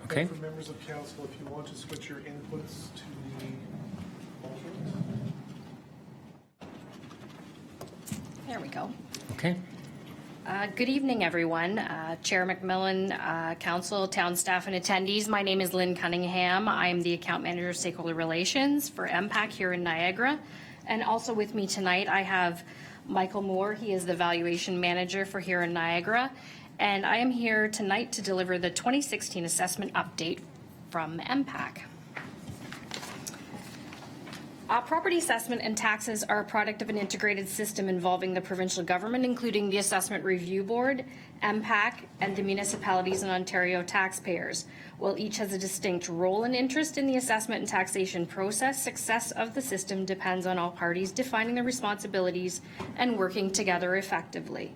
Okay. For members of council, if you want to switch your inputs to the alternate. There we go. Okay. Good evening, everyone. Chair McMillan, council, town staff, and attendees. My name is Lynn Cunningham. I am the account manager of stakeholder relations for MPAC here in Niagara. And also with me tonight, I have Michael Moore. He is the valuation manager for here in Niagara. And I am here tonight to deliver the 2016 assessment update from MPAC. Property assessment and taxes are a product of an integrated system involving the provincial government, including the Assessment Review Board, MPAC, and the municipalities and Ontario taxpayers. While each has a distinct role and interest in the assessment and taxation process, success of the system depends on all parties defining their responsibilities and working together effectively.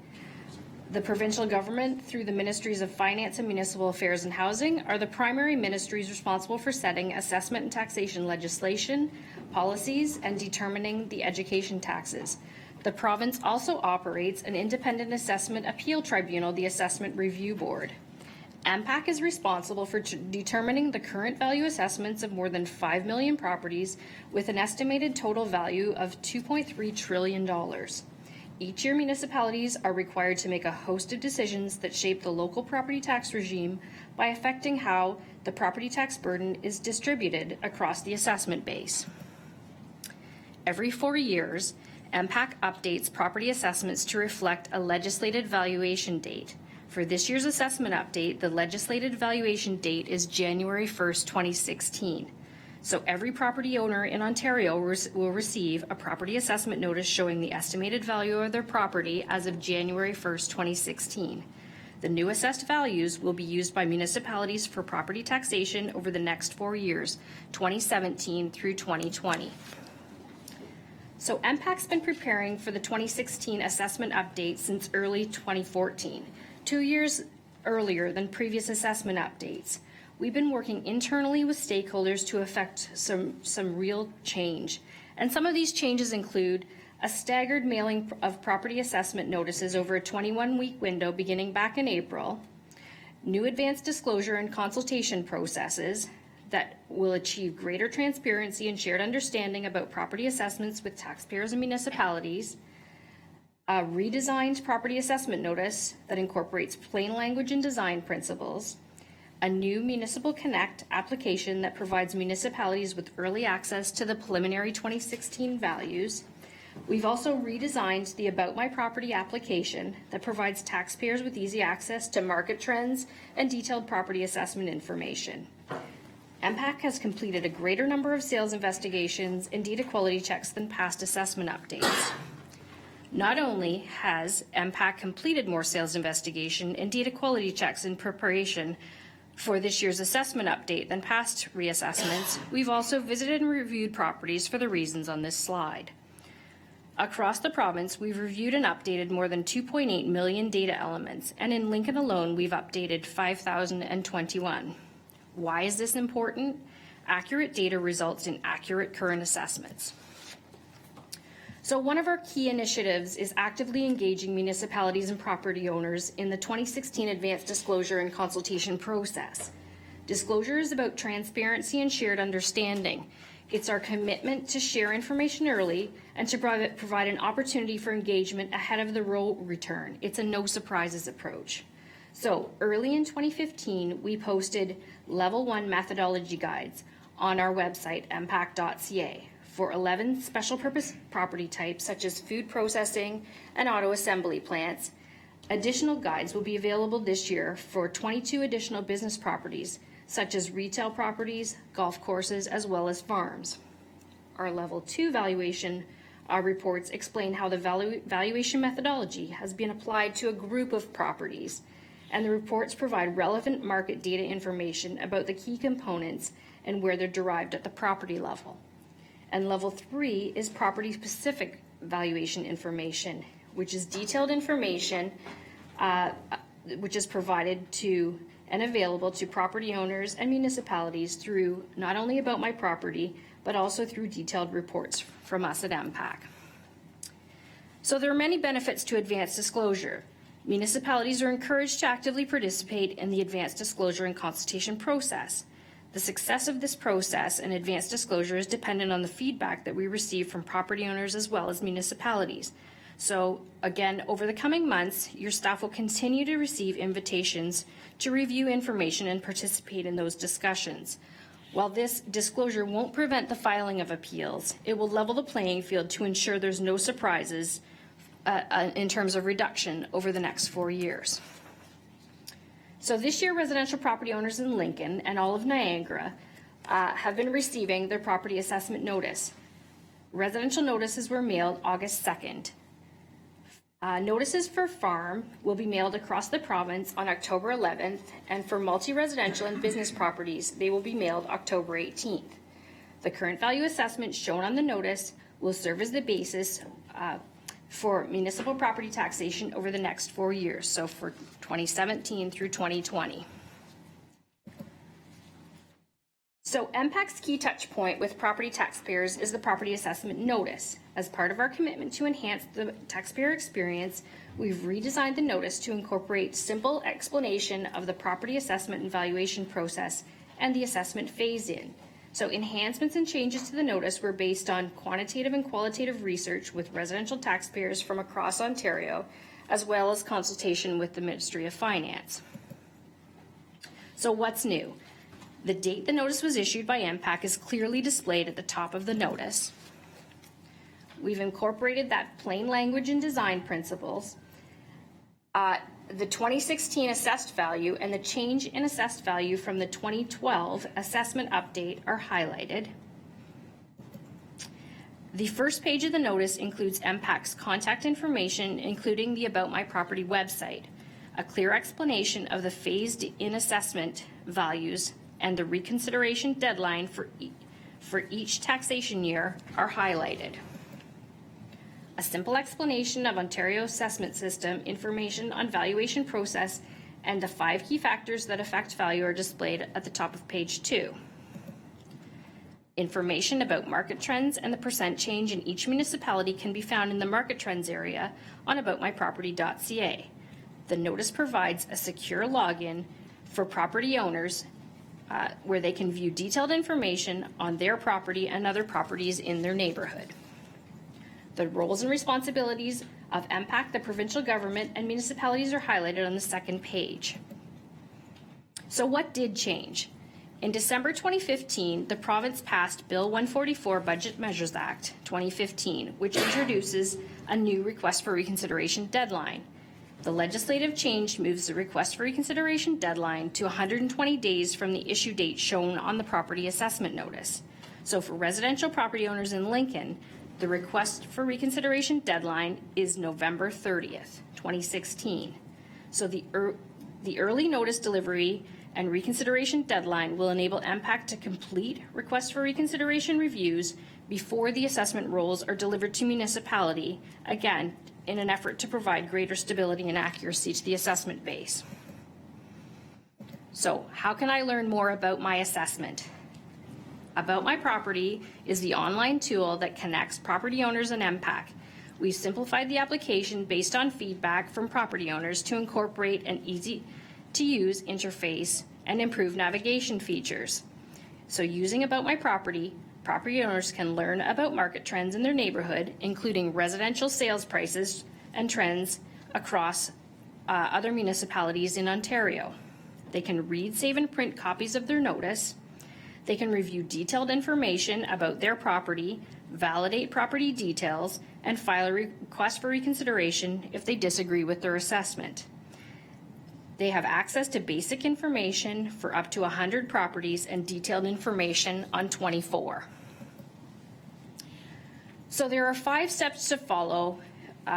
The provincial government, through the Ministries of Finance and Municipal Affairs and Housing, are the primary ministries responsible for setting assessment and taxation legislation, policies, and determining the education taxes. The province also operates an independent assessment appeal tribunal, the Assessment Review Board. MPAC is responsible for determining the current value assessments of more than 5 million properties with an estimated total value of $2.3 trillion. Each year, municipalities are required to make a host of decisions that shape the local property tax regime by affecting how the property tax burden is distributed across the assessment base. Every 4 years, MPAC updates property assessments to reflect a legislated valuation date. For this year's assessment update, the legislated valuation date is January 1st, 2016. So every property owner in Ontario will receive a property assessment notice showing the estimated value of their property as of January 1st, 2016. The new assessed values will be used by municipalities for property taxation over the next 4 years, 2017 through 2020. So MPAC's been preparing for the 2016 assessment update since early 2014, 2 years earlier than previous assessment updates. We've been working internally with stakeholders to effect some real change. And some of these changes include a staggered mailing of property assessment notices over a 21-week window beginning back in April, new advanced disclosure and consultation processes that will achieve greater transparency and shared understanding about property assessments with taxpayers and municipalities, a redesigned property assessment notice that incorporates plain language and design principles, a new Municipal Connect application that provides municipalities with early access to the preliminary 2016 values. We've also redesigned the About My Property application that provides taxpayers with easy access to market trends and detailed property assessment information. MPAC has completed a greater number of sales investigations and data quality checks than past assessment updates. Not only has MPAC completed more sales investigation and data quality checks in preparation for this year's assessment update than past reassessments, we've also visited and reviewed properties for the reasons on this slide. Across the province, we've reviewed and updated more than 2.8 million data elements, and in Lincoln alone, we've updated 5,021. Why is this important? Accurate data results in accurate current assessments. So one of our key initiatives is actively engaging municipalities and property owners in the 2016 advanced disclosure and consultation process. Disclosure is about transparency and shared understanding. It's our commitment to share information early and to provide an opportunity for engagement ahead of the roll return. It's a no surprises approach. So early in 2015, we posted Level 1 methodology guides on our website, mpac.ca. for 11 special purpose property types such as food processing and auto assembly plants. Additional guides will be available this year for 22 additional business properties such as retail properties, golf courses, as well as farms. Our Level 2 valuation reports explain how the valuation methodology has been applied to a group of properties, and the reports provide relevant market data information about the key components and where they're derived at the property level. And level 3 is property-specific valuation information, which is detailed information which is provided to and available to property owners and municipalities through not only About My Property, but also through detailed reports from us at MPAC. So there are many benefits to advanced disclosure. Municipalities are encouraged to actively participate in the advanced disclosure and consultation process. The success of this process and advanced disclosure is dependent on the feedback that we receive from property owners as well as municipalities. So again, over the coming months, your staff will continue to receive invitations to review information and participate in those discussions. While this disclosure won't prevent the filing of appeals, it will level the playing field to ensure there's no surprises in terms of reduction over the next 4 years. So this year, residential property owners in Lincoln and all of Niagara have been receiving their property assessment notice. Residential notices were mailed August 2nd. Notices for farm will be mailed across the province on October 11th, and for multi-residential and business properties, they will be mailed October 18th. The current value assessment shown on the notice will serve as the basis for municipal property taxation over the next 4 years, so for 2017 through 2020. So MPAC's key touch point with property taxpayers is the property assessment notice. As part of our commitment to enhance the taxpayer experience, we've redesigned the notice to incorporate simple explanation of the property assessment and valuation process and the assessment phase-in. So enhancements and changes to the notice were based on quantitative and qualitative research with residential taxpayers from across Ontario, as well as consultation with the Ministry of Finance. So what's new? The date the notice was issued by MPAC is clearly displayed at the top of the notice. We've incorporated that plain language and design principles. The 2016 assessed value and the change in assessed value from the 2012 assessment update are highlighted. The first page of the notice includes MPAC's contact information, including the About My Property website. A clear explanation of the phased-in assessment values and the reconsideration deadline for each taxation year are highlighted. A simple explanation of Ontario assessment system, information on valuation process, and the 5 key factors that affect value are displayed at the top of page 2. Information about market trends and the percent change in each municipality can be found in the market trends area on aboutmyproperty.ca. The notice provides a secure login for property owners where they can view detailed information on their property and other properties in their neighborhood. The roles and responsibilities of MPAC, the provincial government, and municipalities are highlighted on the second page. So what did change? In December 2015, the province passed Bill 144 Budget Measures Act 2015, which introduces a new request for reconsideration deadline. The legislative change moves the request for reconsideration deadline to 120 days from the issue date shown on the property assessment notice. So for residential property owners in Lincoln, the request for reconsideration deadline is November 30th, 2016. So the early notice delivery and reconsideration deadline will enable MPAC to complete request for reconsideration reviews before the assessment rolls are delivered to municipality, again, in an effort to provide greater stability and accuracy to the assessment base. So how can I learn more about my assessment? About My Property is the online tool that connects property owners and MPAC. We've simplified the application based on feedback from property owners to incorporate an easy-to-use interface and improve navigation features. So using About My Property, property owners can learn about market trends in their neighborhood, including residential sales prices and trends across other municipalities in Ontario. They can read, save, and print copies of their notice. They can review detailed information about their property, validate property details, and file a request for reconsideration if they disagree with their assessment. They have access to basic information for up to 100 properties and detailed information on 24. So there are 5 steps to follow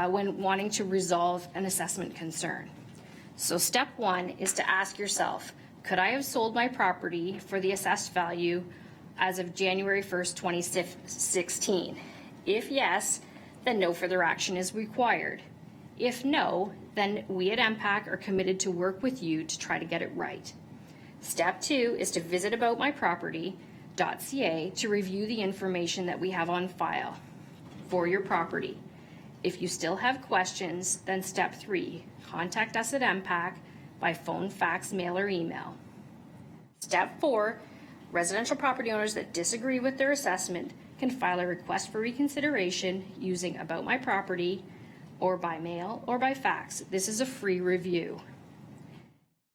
when wanting to resolve an assessment concern. So step 1 is to ask yourself, could I have sold my property for the assessed value as of January 1st, 2016? If yes, then no further action is required. If no, then we at MPAC are committed to work with you to try to get it right. Step 2 is to visit aboutmyproperty.ca to review the information that we have on file for your property. If you still have questions, then step 3, contact us at MPAC by phone, fax, mail, or email. Step 4, residential property owners that disagree with their assessment can file a request for reconsideration using About My Property or by mail or by fax. This is a free review.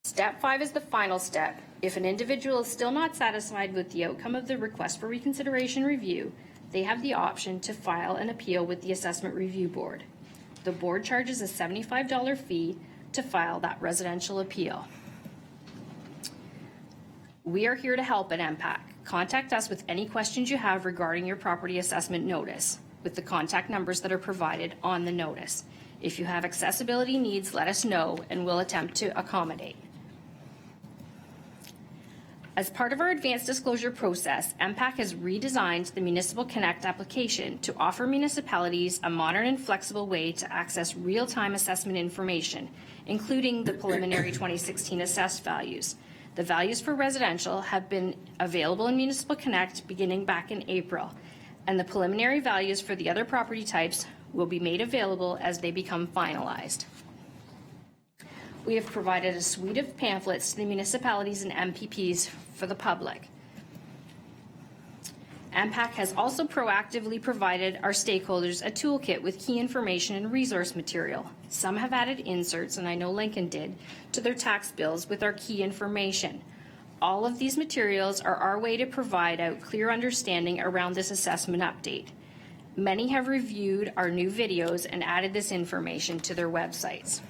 Step 5 is the final step. If an individual is still not satisfied with the outcome of the request for reconsideration review, they have the option to file an appeal with the Assessment Review Board. The board charges a $75 fee to file that residential appeal. We are here to help at MPAC. Contact us with any questions you have regarding your property assessment notice with the contact numbers that are provided on the notice. If you have accessibility needs, let us know and we'll attempt to accommodate. As part of our advanced disclosure process, MPAC has redesigned the Municipal Connect application to offer municipalities a modern and flexible way to access real-time assessment information, including the preliminary 2016 assessed values. The values for residential have been available in Municipal Connect beginning back in April, and the preliminary values for the other property types will be made available as they become finalized. We have provided a suite of pamphlets to the municipalities and MPPs for the public. MPAC has also proactively provided our stakeholders a toolkit with key information and resource material. Some have added inserts, and I know Lincoln did, to their tax bills with our key information. All of these materials are our way to provide out clear understanding around this assessment update. Many have reviewed our new videos and added this information to their websites.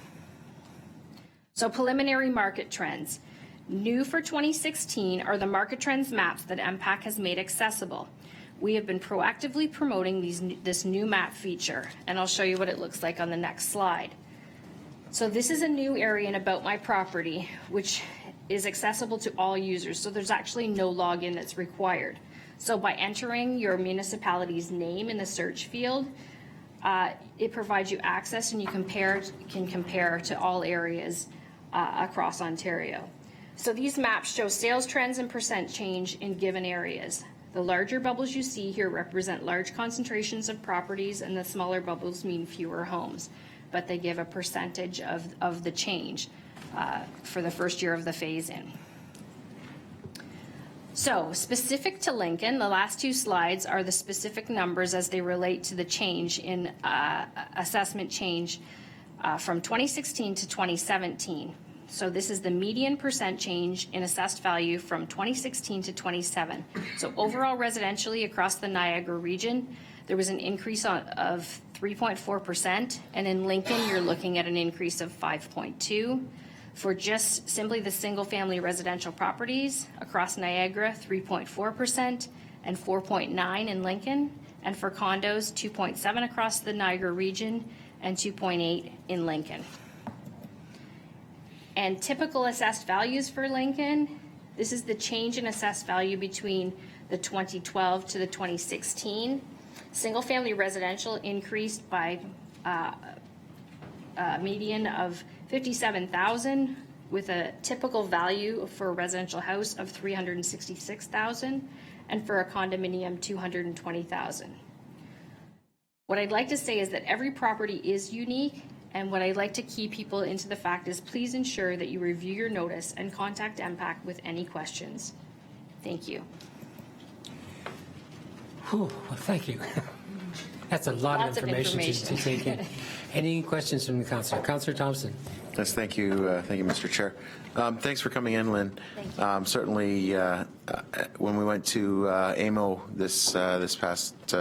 So preliminary market trends. New for 2016 are the market trends maps that MPAC has made accessible. We have been proactively promoting this new map feature, and I'll show you what it looks like on the next slide. So this is a new area in About My Property, which is accessible to all users, so there's actually no login that's required. So by entering your municipality's name in the search field, it provides you access, and you can compare to all areas across Ontario. So these maps show sales trends and percent change in given areas. The larger bubbles you see here represent large concentrations of properties, and the smaller bubbles mean fewer homes, but they give a percentage of the change for the first year of the phase-in. So specific to Lincoln, the last two slides are the specific numbers as they relate to the change in assessment change from 2016 to 2017. So this is the median percent change in assessed value from 2016 to 27. So overall residentially across the Niagara region, there was an increase of 3.4%, and in Lincoln, you're looking at an increase of 5.2%. For just simply the single-family residential properties across Niagara, 3.4% and 4.9% in Lincoln, and for condos, 2.7% across the Niagara region and 2.8% in Lincoln. And typical assessed values for Lincoln, this is the change in assessed value between the 2012 to the 2016. Single-family residential increased by a median of $57,000, with a typical value for a residential house of $366,000, and for a condominium, $220,000. What I'd like to say is that every property is unique, and what I'd like to key people into the fact is please ensure that you review your notice and contact MPAC with any questions. Thank you. Well, thank you. That's a lot Lots of information to take in. Any questions from the councilor? Councilor Thompson. Yes, thank you, Mr. Chair. Thanks for coming in, Lynn. Certainly, when we went to AMO this past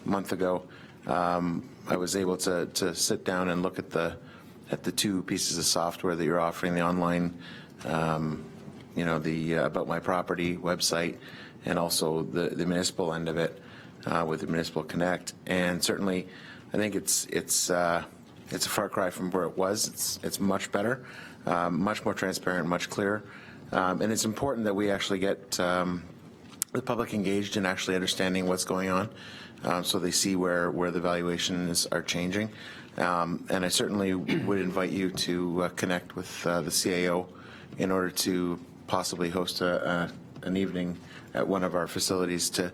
month ago, I was able to sit down and look at the two pieces of software that you're offering, the online, the About My Property website, and also the municipal end of it with the Municipal Connect. And certainly, I think it's a far cry from where it was. It's much better, much more transparent, much clearer. And it's important that we actually get the the public engaged in actually understanding what's going on, so they see where the valuations are changing. And I certainly would invite you to connect with the CAO in order to possibly host an evening at one of our facilities to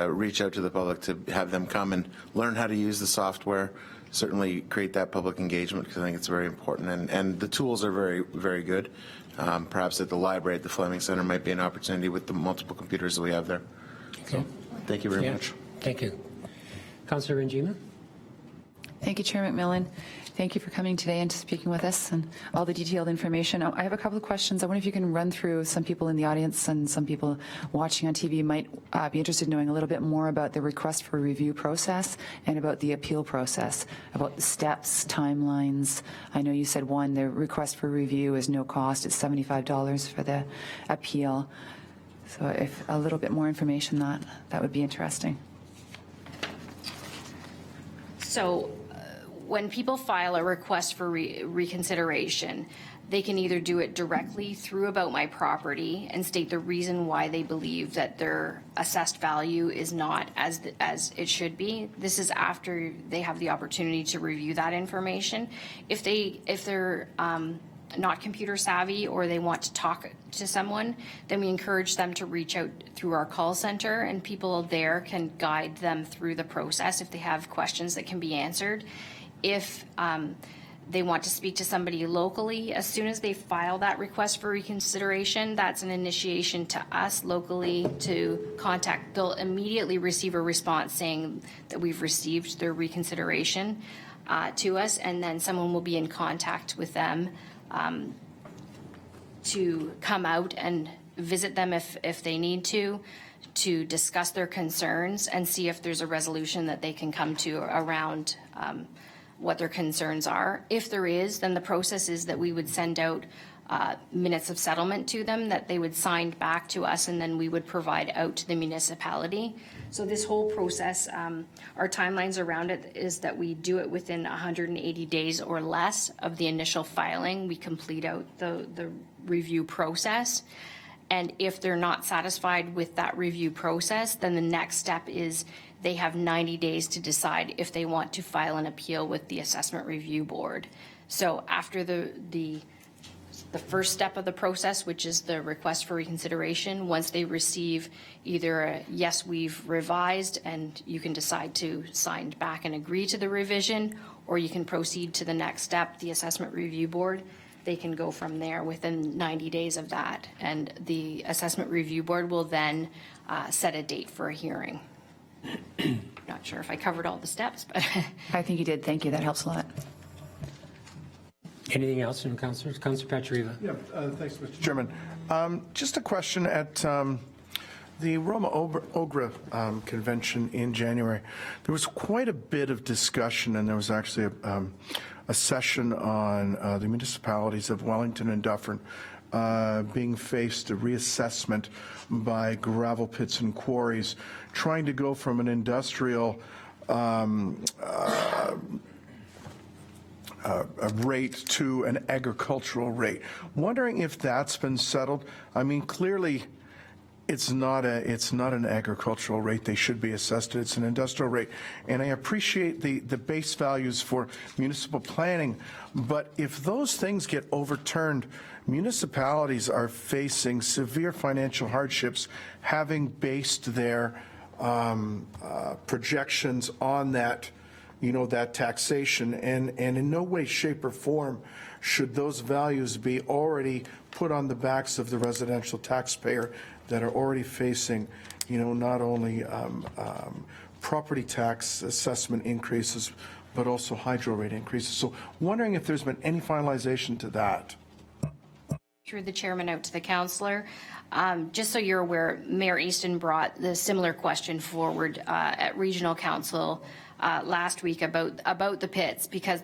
reach out to the public, to have them come and learn how to use the software, certainly create that public engagement, because I think it's very important. And the tools are very, very good. Perhaps at the library, at the Fleming Center, might be an opportunity with the multiple computers that we have there. So, thank you very much. Thank you. Councillor Njima? Thank you, Chair McMillan. Thank you for coming today and speaking with us and all the detailed information. I have a couple of questions. I wonder if you can run through, some people in the audience and some people watching on TV might be interested in knowing a little bit more about the request for review process and about the appeal process, about the steps, timelines. I know you said one, the request for review is no cost. It's $75 for the appeal. So if a little bit more information on that would be interesting. So when people file a request for reconsideration, they can either do it directly through About My Property and state the reason why they believe that their assessed value is not as it should be. This is after they have the opportunity to review that information. If they're not computer savvy or they want to talk to someone, then we encourage them to reach out through our call center, and people there can guide them through the process if they have questions that can be answered. If they want to speak to somebody locally, as soon as they file that request for reconsideration, that's an initiation to us locally to contact. They'll immediately receive a response saying that we've received their reconsideration to us, and then someone will be in contact with them to come out and visit them if they need to discuss their concerns and see if there's a resolution that they can come to around what their concerns are. If there is, then the process is that we would send out minutes of settlement to them that they would sign back to us, and then we would provide out to the municipality. So this whole process, our timelines around it is that we do it within 180 days or less of the initial filing. We complete out the review process. And if they're not satisfied with that review process, then the next step is they have 90 days to decide if they want to file an appeal with the Assessment Review Board. So after the first step of the process, which is the request for reconsideration, once they receive either a yes, we've revised, and you can decide to sign back and agree to the revision, or you can proceed to the next step, the Assessment Review Board. They can go from there within 90 days of that. And the Assessment Review Board will then set a date for a hearing. Not sure if I covered all the steps, but. I think you did. Thank you. That helps a lot. Anything else from councillors? Councillor Pachariva. Yeah, thanks, Mr. Chairman. Just a question at the Roma Ogra convention in January. There was quite a bit of discussion, and there was actually a session on the municipalities of Wellington and Dufferin being faced a reassessment by gravel pits and quarries, trying to go from an industrial a rate to an agricultural rate. Wondering if that's been settled. I mean, clearly, it's not an agricultural rate. They should be assessed. It's an industrial rate. And I appreciate the base values for municipal planning, but if those things get overturned, municipalities are facing severe financial hardships, having based their projections on that, that taxation, and in no way, shape, or form should those values be already put on the backs of the residential taxpayer that are already facing, not only property tax assessment increases, but also hydro rate increases. So wondering if there's been any finalization to that. Through the chairman out to the councillor. Just so you're aware, Mayor Easton brought the similar question forward at Regional Council last week about the pits, because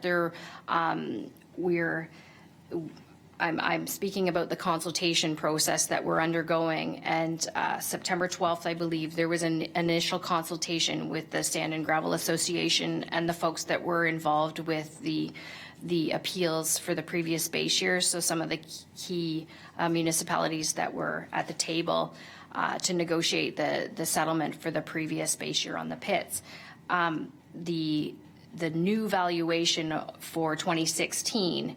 I'm speaking about the consultation process that we're undergoing. And September 12th, I believe, there was an initial consultation with the Sand and Gravel Association and the folks that were involved with the appeals for the previous base year. So some of the key municipalities that were at the table to negotiate the settlement for the previous base year on the pits. The new valuation for 2016,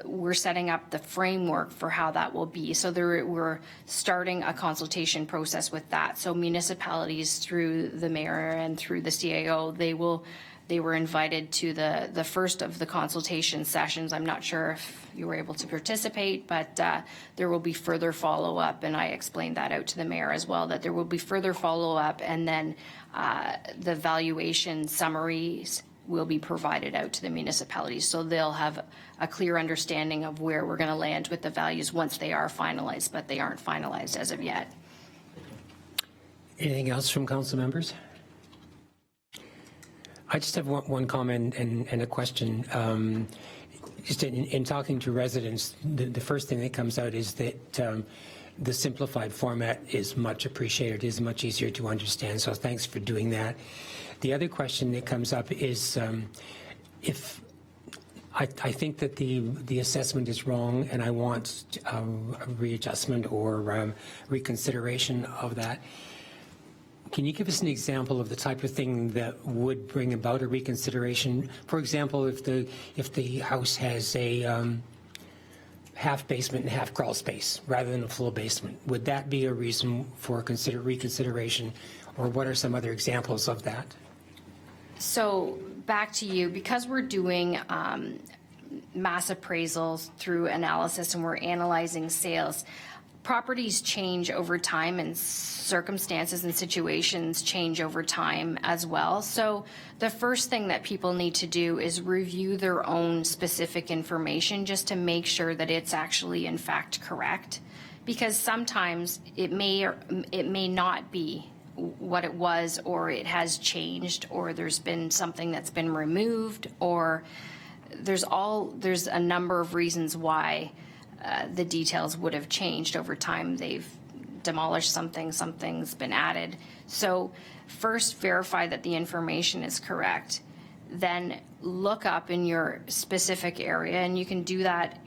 we're setting up the framework for how that will be. So we're starting a consultation process with that. So municipalities through the mayor and through the CAO, they were invited to the first of the consultation sessions. I'm not sure if you were able to participate, but there will be further follow-up, and I explained that out to the mayor as well, that there will be further follow-up, and then the valuation summaries will be provided out to the municipalities, so they'll have a clear understanding of where we're going to land with the values once they are finalized, but they aren't finalized as of yet. Anything else from council members? I just have one comment and a question. Just in talking to residents, the first thing that comes out is that the simplified format is much appreciated, is much easier to understand, so thanks for doing that. The other question that comes up is if I think that the assessment is wrong and I want a readjustment or reconsideration of that. Can you give us an example of the type of thing that would bring about a reconsideration? For example, if the house has a half basement and half crawl space rather than a full basement, would that be a reason for reconsideration, or what are some other examples of that? So back to you, because we're doing mass appraisals through analysis and we're analyzing sales, properties change over time and circumstances and situations change over time as well. So the first thing that people need to do is review their own specific information just to make sure that it's actually in fact correct, because sometimes it may not be what it was, or it has changed, or there's been something that's been removed, or there's a number of reasons why the details would have changed over time. They've demolished something, something's been added. So first verify that the information is correct, then look up in your specific area, and you can do that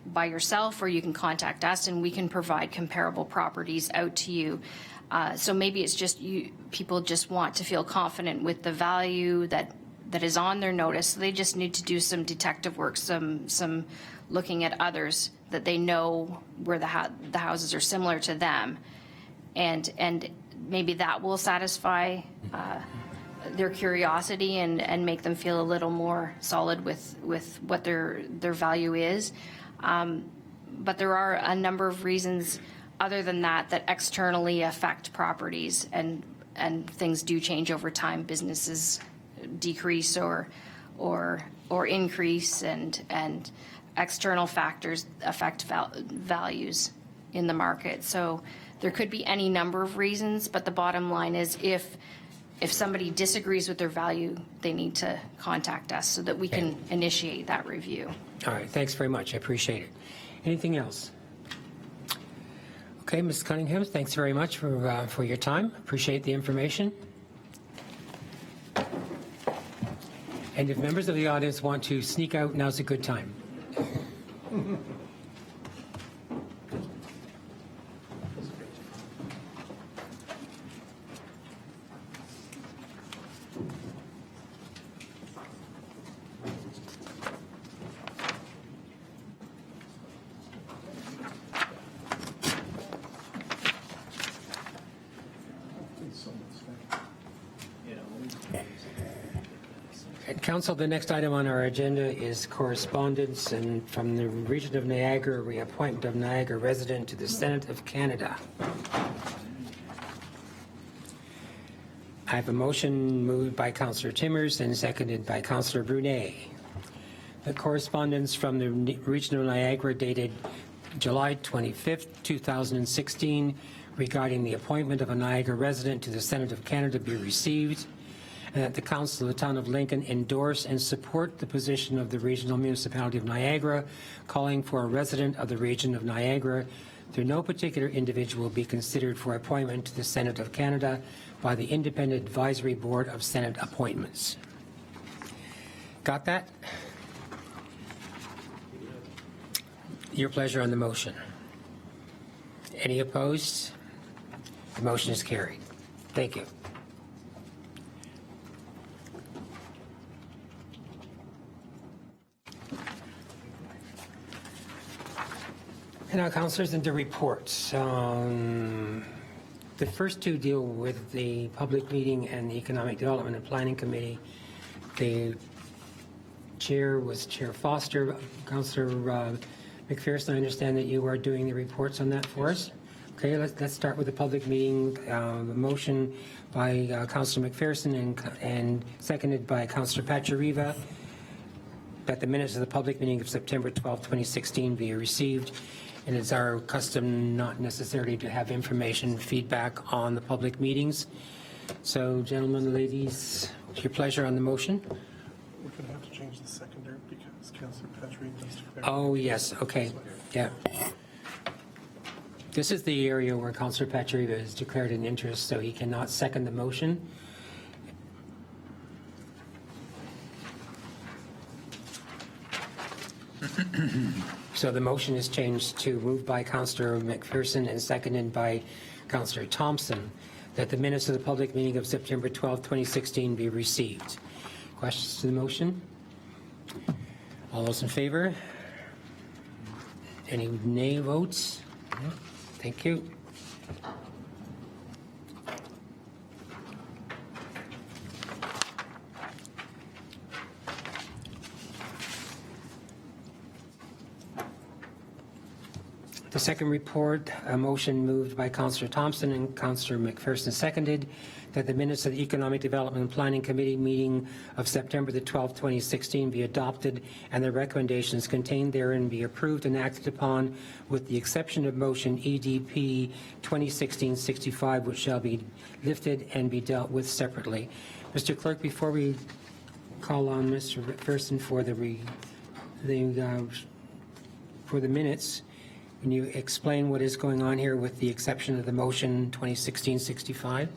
by yourself, or you can contact us and we can provide comparable properties out to you. So maybe it's just people just want to feel confident with the value that is on their notice. So they just need to do some detective work, some looking at others that they know where the houses are similar to them, and maybe that will satisfy their curiosity and make them feel a little more solid with what their value is. But there are a number of reasons other than that externally affect properties, and things do change over time. Businesses decrease or increase, and external factors affect values in the market. So there could be any number of reasons, but the bottom line is if somebody disagrees with their value, they need to contact us so that we can initiate that review. All right, thanks very much. I appreciate it. Anything else? Okay, Ms. Cunningham, thanks very much for your time. Appreciate the information. And if members of the audience want to sneak out, now's a good time. Council, the next item on our agenda is correspondence and from the Region of Niagara, reappointment of Niagara resident to the Senate of Canada. I have a motion moved by Councillor Timmers and seconded by Councillor Brunet. The correspondence from the Region of Niagara dated July 25th, 2016 regarding the appointment of a Niagara resident to the Senate of Canada be received, and that the Council of the Town of Lincoln endorse and support the position of the Regional Municipality of Niagara, calling for a resident of the region of Niagara through no particular individual be considered for appointment to the Senate of Canada by the Independent Advisory Board of Senate Appointments. Got that? Your pleasure on the motion. Any opposed? The motion is carried. Thank you. And now, councillors, into reports. The first two deal with the public meeting and the Economic Development and Planning Committee. The chair was Chair Foster. Councillor McPherson, I understand that you are doing the reports on that for us. Okay, let's start with the public meeting. The motion by Councillor McPherson and seconded by Councillor Pachariva that the minutes of the public meeting of September 12, 2016 be received. And it's our custom not necessarily to have information feedback on the public meetings. So, gentlemen, ladies, it's your pleasure on the motion. We're going to have to change the seconder because Councillor Patrick does declare. Oh, yes, okay, yeah. This is the area where Councillor Pachariva has declared an interest, so he cannot second the motion. So the motion is changed to moved by Councillor McPherson and seconded by Councillor Thompson that the minutes of the public meeting of September 12, 2016 be received. Questions to the motion? All those in favor? Any nay votes? No? Thank you. The second report, a motion moved by Councillor Thompson and Councillor McPherson seconded that the minutes of the Economic Development and Planning Committee meeting of September the 12th, 2016 be adopted and the recommendations contained therein be approved and acted upon with the exception of motion EDP 2016-65, which shall be lifted and be dealt with separately. Mr. Clerk, before we call on Mr. McPherson for the minutes, can you explain what is going on here with the exception of the motion 2016-65?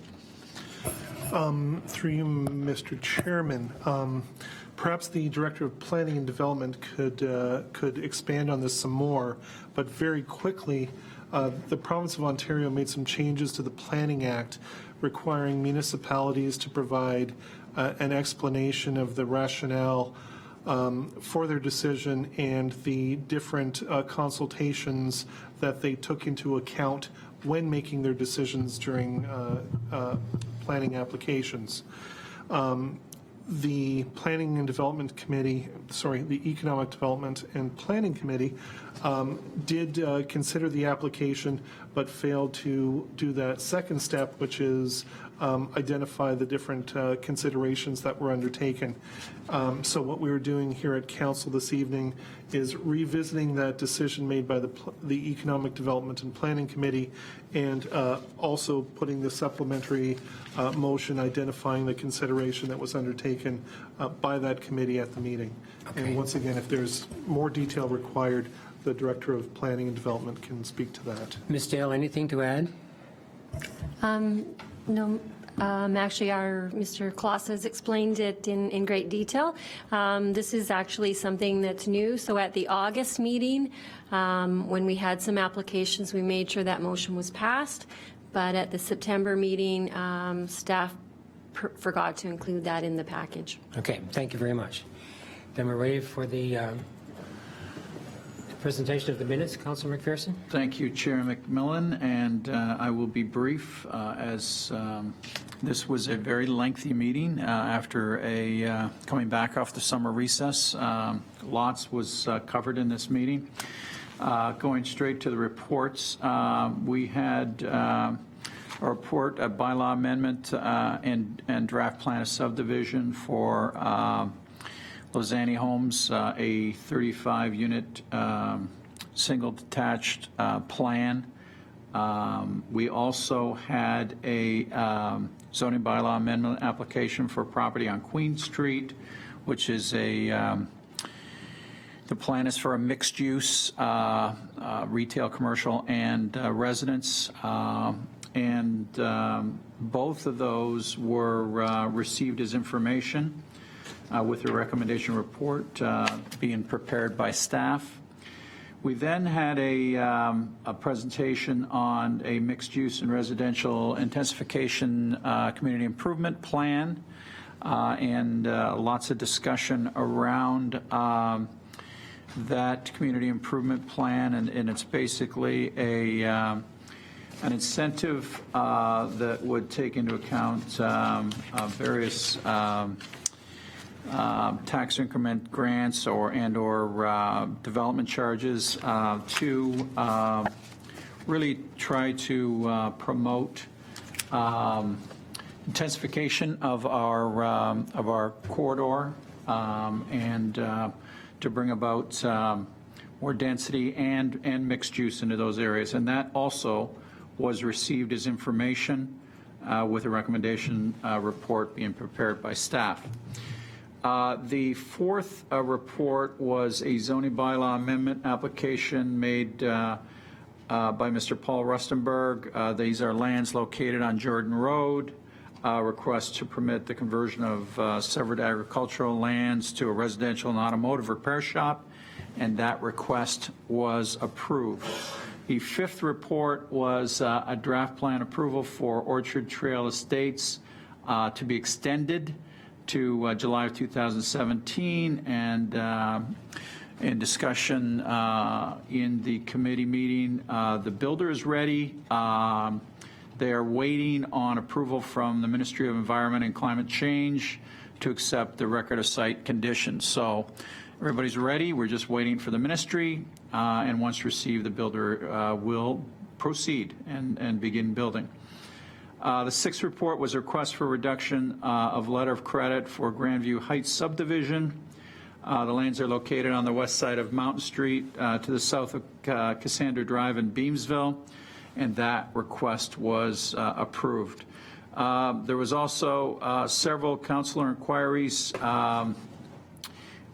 Through you, Mr. Chairman, perhaps the Director of Planning and Development could expand on this some more, but very quickly, the Province of Ontario made some changes to the Planning Act requiring municipalities to provide an explanation of the rationale for their decision and the different consultations that they took into account when making their decisions during planning applications. The Planning and Development Committee, the Economic Development and Planning Committee did consider the application but failed to do that second step, which is identify the different considerations that were undertaken. So what we were doing here at Council this evening is revisiting that decision made by the Economic Development and Planning Committee and also putting the supplementary motion identifying the consideration that was undertaken by that committee at the meeting. Okay. And once again, if there's more detail required, the Director of Planning and Development can speak to that. Ms. Dale, anything to add? No, actually, our Mr. Kloss has explained it in great detail. This is actually something that's new. So at the August meeting, when we had some applications, we made sure that motion was passed. But at the September meeting, staff forgot to include that in the package. Okay, thank you very much. Then we're ready for the presentation of the minutes. Councilor McPherson. Thank you, Chair McMillan, and I will be brief as this was a very lengthy meeting after coming back off the summer recess. Lots was covered in this meeting. Going straight to the reports, we had a report, a bylaw amendment and draft plan of subdivision for Lozani Homes, a 35-unit single detached plan We also had a zoning bylaw amendment application for property on Queen Street, which is the plan is for a mixed-use retail, commercial, and residence. And both of those were received as information with a recommendation report being prepared by staff. We then had a presentation on a mixed-use and residential intensification community improvement plan, and lots of discussion around that community improvement plan, and it's basically an incentive that would take into account various tax increment grants or development charges to really try to promote intensification of our corridor and to bring about more density and mixed use into those areas. And that also was received as information with a recommendation report being prepared by staff. The fourth report was a zoning bylaw amendment application made by Mr. Paul Rustenberg. These are lands located on Jordan Road. Request to permit the conversion of severed agricultural lands to a residential and automotive repair shop, and that request was approved. The fifth report was a draft plan approval for Orchard Trail Estates to be extended to July of 2017, and in discussion in the committee meeting, the builder is ready. They are waiting on approval from the Ministry of Environment and Climate Change to accept the record of site conditions. So everybody's ready. We're just waiting for the ministry, and once received, the builder will proceed and begin building. The sixth report was a request for reduction of letter of credit for Grandview Heights subdivision. The lands are located on the west side of Mountain Street to the south of Cassandra Drive in Beamsville, and that request was approved. There was also several councilor inquiries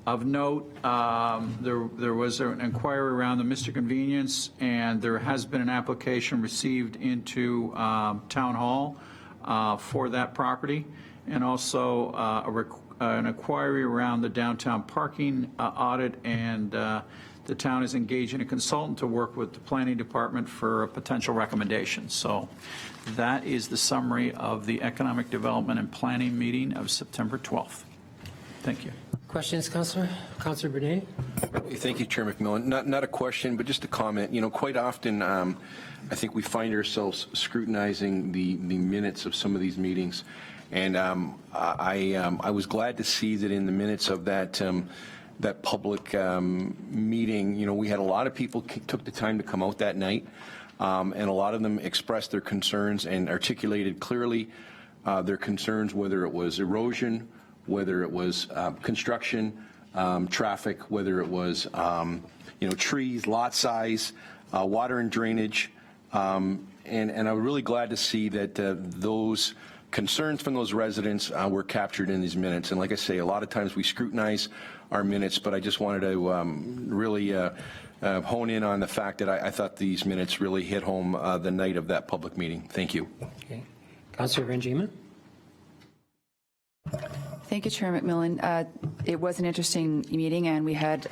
of note. There was an inquiry around the Mr. Convenience, and there has been an application received into Town Hall for that property, and also an inquiry around the downtown parking audit, and the town is engaging a consultant to work with the planning department for a potential recommendation. So that is the summary of the Economic Development and Planning meeting of September 12th. Thank you. Questions, Councillor? Councillor Bernay? Thank you, Chair McMillan. Not a question, but just a comment. You know, quite often, I think we find ourselves scrutinizing the minutes of some of these meetings, and I was glad to see that in the minutes of that public meeting, you know, we had a lot of people took the time to come out that night, and a lot of them expressed their concerns and articulated clearly their concerns, whether it was erosion, whether it was construction, traffic, whether it was you know, trees, lot size, water and drainage, and I'm really glad to see that those concerns from those residents were captured in these minutes. And like I say, a lot of times we scrutinize our minutes, but I just wanted to really hone in on the fact that I thought these minutes really hit home the night of that public meeting. Thank you. Okay. Councillor Benjamin? Thank you, Chair McMillan. It was an interesting meeting, and we had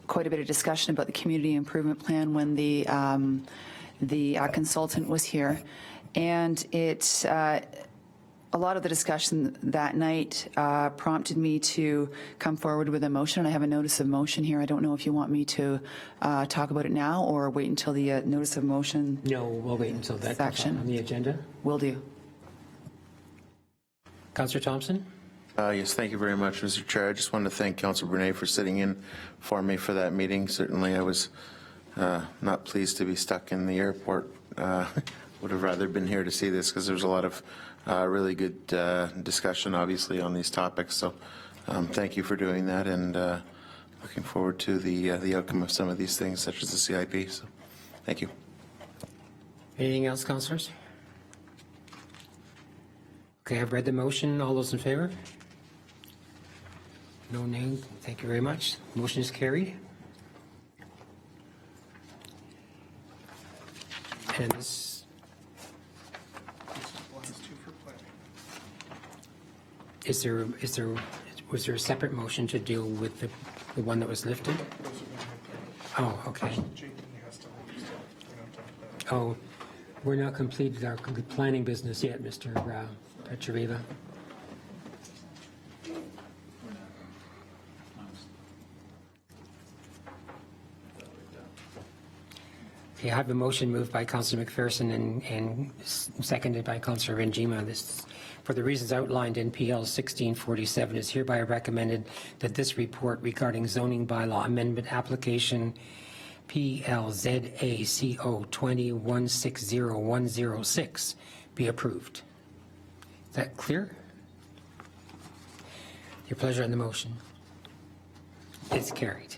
quite a bit of discussion about the community improvement plan when the consultant was here. And it, a lot of the discussion that night prompted me to come forward with a motion. I have a notice of motion here. I don't know if you want me to talk about it now or wait until the notice of motion. No, we'll wait until that section on the agenda. Will do. Councillor Thompson? Yes, thank you very much, Mr. Chair. I just wanted to thank Councilor Bernay for sitting in for me for that meeting. Certainly I was not pleased to be stuck in the airport. Would have rather been here to see this because there's a lot of really good discussion, obviously, on these topics. So thank you for doing that, and looking forward to the outcome of some of these things, such as the CIP. So thank you. Anything else, councillors? Okay, I've read the motion. All those in favor? No name. Thank you very much. Motion is carried. And this, was there a separate motion to deal with the one that was lifted? Oh, okay. Oh, we're not completed our planning business yet, Mr. Petrieva. Okay, I have a motion moved by Councillor McPherson and seconded by Councillor Renjima. This, for the reasons outlined in PL 1647, is hereby recommended that this report regarding zoning bylaw amendment application PLZACO 20160106 be approved. Is that clear? Your pleasure on the motion. It's carried.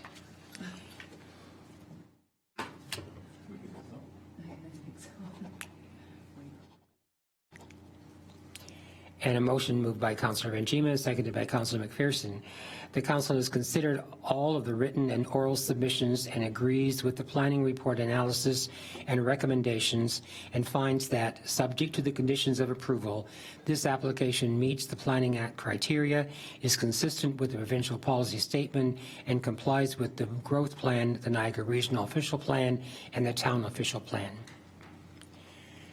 And a motion moved by Councillor Renjima, seconded by Councillor McPherson. The council has considered all of the written and oral submissions and agrees with the planning report analysis and recommendations, and finds that, subject to the conditions of approval, this application meets the Planning Act criteria, is consistent with the provincial policy statement, and complies with the growth plan, the Niagara Regional Official Plan, and the Town Official Plan.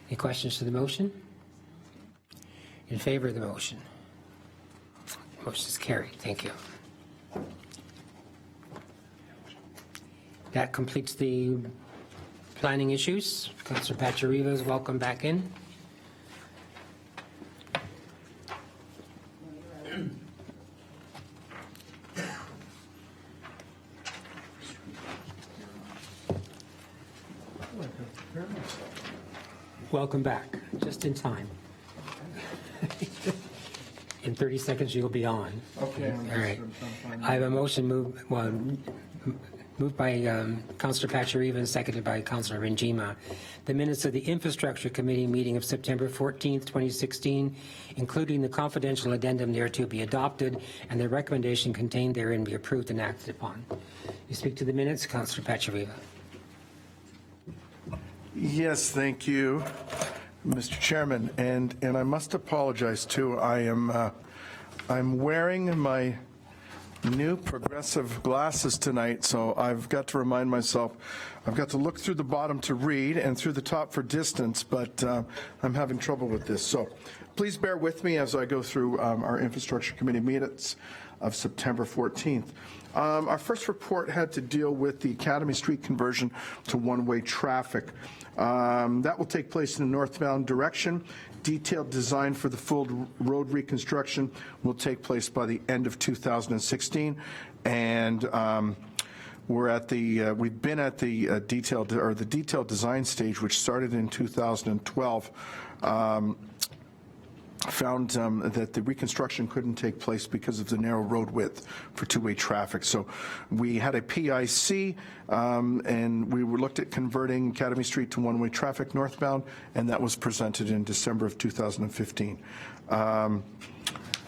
Any questions to the motion? In favor of the motion? Motion is carried. Thank you. That completes the planning issues. Councillor Petrieva is welcome back in. Welcome back, just in time. In 30 seconds, you'll be on. Okay. All right. I have a motion moved by Councillor Petrieva and seconded by Councillor Renjima. The minutes of the Infrastructure Committee meeting of September 14th, 2016, including the confidential addendum thereto, be adopted, and the recommendation contained therein be approved and acted upon. You speak to the minutes, Councillor Petrieva. Yes, thank you, Mr. Chairman, and I must apologize too. I'm wearing my new progressive glasses tonight, so I've got to remind myself. I've got to look through the bottom to read and through the top for distance, but I'm having trouble with this. So please bear with me as I go through our Infrastructure Committee minutes of September 14th. Our first report had to deal with the Academy Street conversion to one-way traffic. That will take place in the northbound direction. Detailed design for the full road reconstruction will take place by the end of 2016, and we've been at the detailed design stage, which started in 2012. Found that the reconstruction couldn't take place because of the narrow road width for two-way traffic. So we had a PIC, and we looked at converting Academy Street to one-way traffic northbound, and that was presented in December of 2015.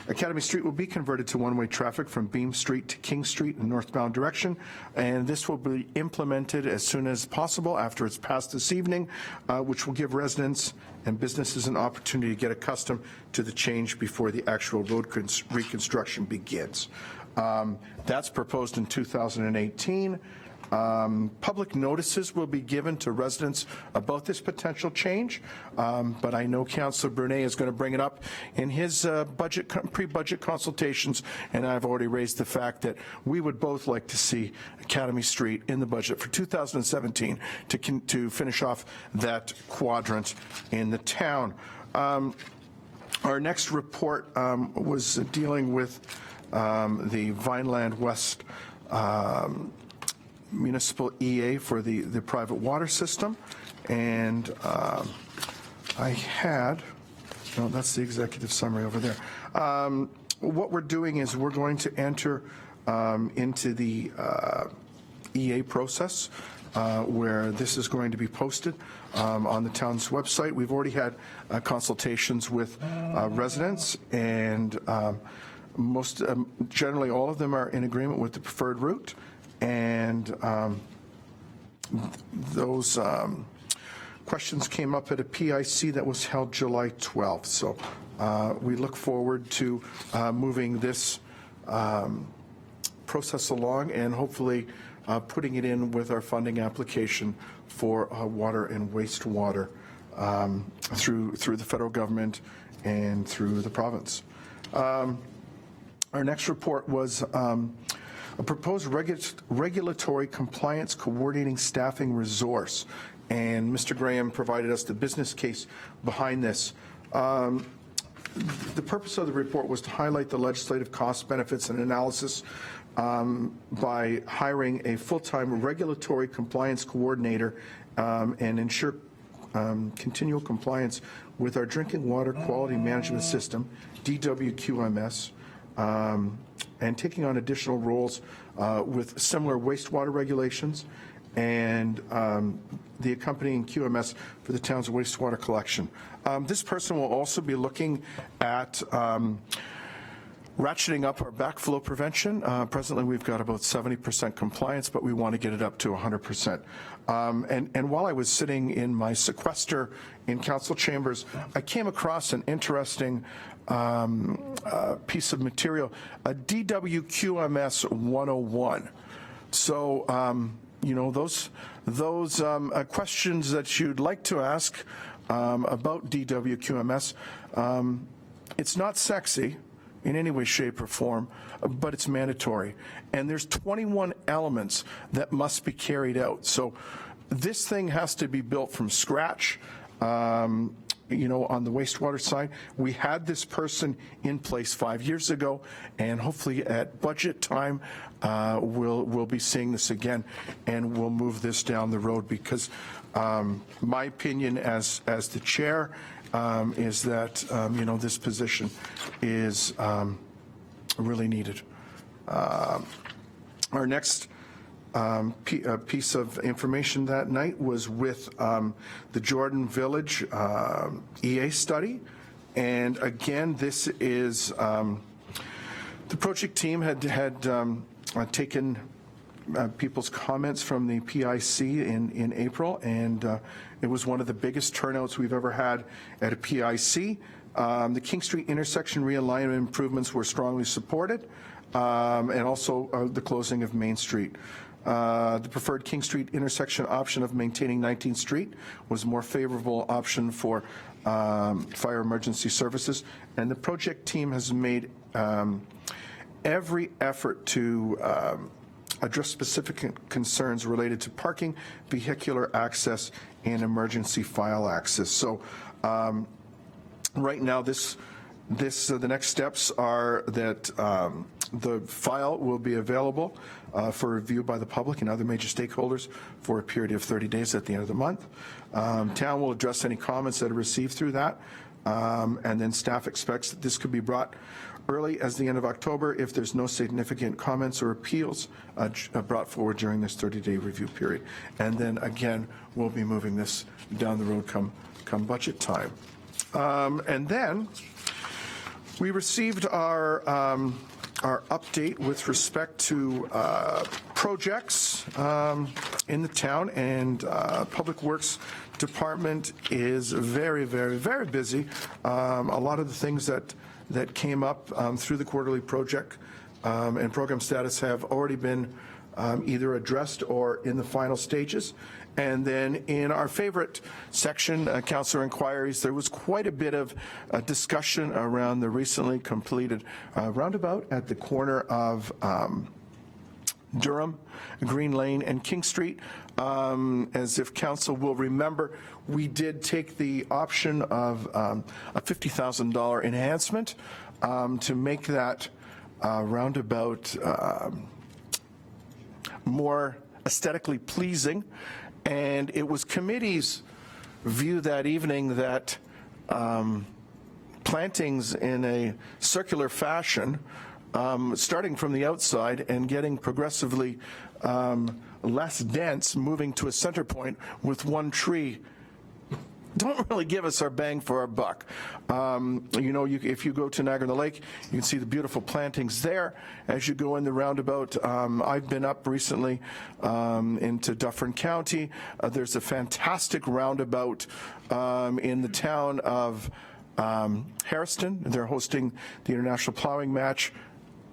Academy Street will be converted to one-way traffic from Beam Street to King Street in northbound direction, and this will be implemented as soon as possible after it's passed this evening, which will give residents and businesses an opportunity to get accustomed to the change before the actual road reconstruction begins. That's proposed in 2018. Public notices will be given to residents about this potential change, but I know Councillor Brunet is going to bring it up in his pre-budget consultations, and I've already raised the fact that we would both like to see Academy Street in the budget for 2017 to finish off that quadrant in the town. Our next report was dealing with the Vineland West municipal EA for the private water system, and I had, no, that's the executive summary over there. What we're doing is we're going to enter into the EA process, where this is going to be posted on the town's website. We've already had consultations with residents, and generally all of them are in agreement with the preferred route, and those questions came up at a PIC that was held July 12th. So we look forward to moving this process along and hopefully putting it in with our funding application for water and wastewater through the federal government and through the province. Our next report was a proposed regulatory compliance coordinating staffing resource, and Mr. Graham provided us the business case behind this. The purpose of the report was to highlight the legislative cost, benefits, and analysis by hiring a full-time regulatory compliance coordinator and ensure continual compliance with our drinking water quality management system, DWQMS, and taking on additional roles with similar wastewater regulations and the accompanying QMS for the town's wastewater collection. This person will also be looking at ratcheting up our backflow prevention. Presently, we've got about 70% compliance, but we want to get it up to 100%. And while I was sitting in my sequester in council chambers, I came across an interesting piece of material, a DWQMS 101. So, you know, those questions that you'd like to ask about DWQMS, it's not sexy in any way, shape, or form, but it's mandatory. And there's 21 elements that must be carried out. So this thing has to be built from scratch. You know, on the wastewater side, we had this person in place 5 years ago, and hopefully at budget time, we'll be seeing this again, and we'll move this down the road, because my opinion as the chair is that, you know, this position is really needed. Our next piece of information that night was with the Jordan Village EA study. And again, this is, the project team had taken people's comments from the PIC in April, and it was one of the biggest turnouts we've ever had at a PIC. The King Street intersection realignment improvements were strongly supported, and also the closing of Main Street. The preferred King Street intersection option of maintaining 19th Street was a more favorable option for fire emergency services, and the project team has made every effort to address specific concerns related to parking, vehicular access, and emergency file access. So right now, the next steps are that the file will be available for review by the public and other major stakeholders for a period of 30 days at the end of the month. Town will address any comments that are received through that, and then staff expects that this could be brought early as the end of October if there's no significant comments or appeals brought forward during this 30-day review period. And then again, we'll be moving this down the road come budget time. And then we received our update with respect to projects in the town, and Public Works Department is very, very, very busy. A lot of the things that came up through the quarterly project and program status have already been either addressed or in the final stages. And then in our favorite section, Councillor Inquiries, there was quite a bit of discussion around the recently completed roundabout at the corner of Durham, Green Lane, and King Street. As if Council will remember, we did take the option of a $50,000 enhancement to make that roundabout more aesthetically pleasing. And it was committee's view that evening that plantings in a circular fashion starting from the outside and getting progressively less dense, moving to a center point with one tree, don't really give us our bang for our buck. If you go to Niagara-on-the-Lake, you can see the beautiful plantings there. As you go in the roundabout, I've been up recently into Dufferin County. There's a fantastic roundabout in the town of Harriston. They're hosting the International Plowing Match.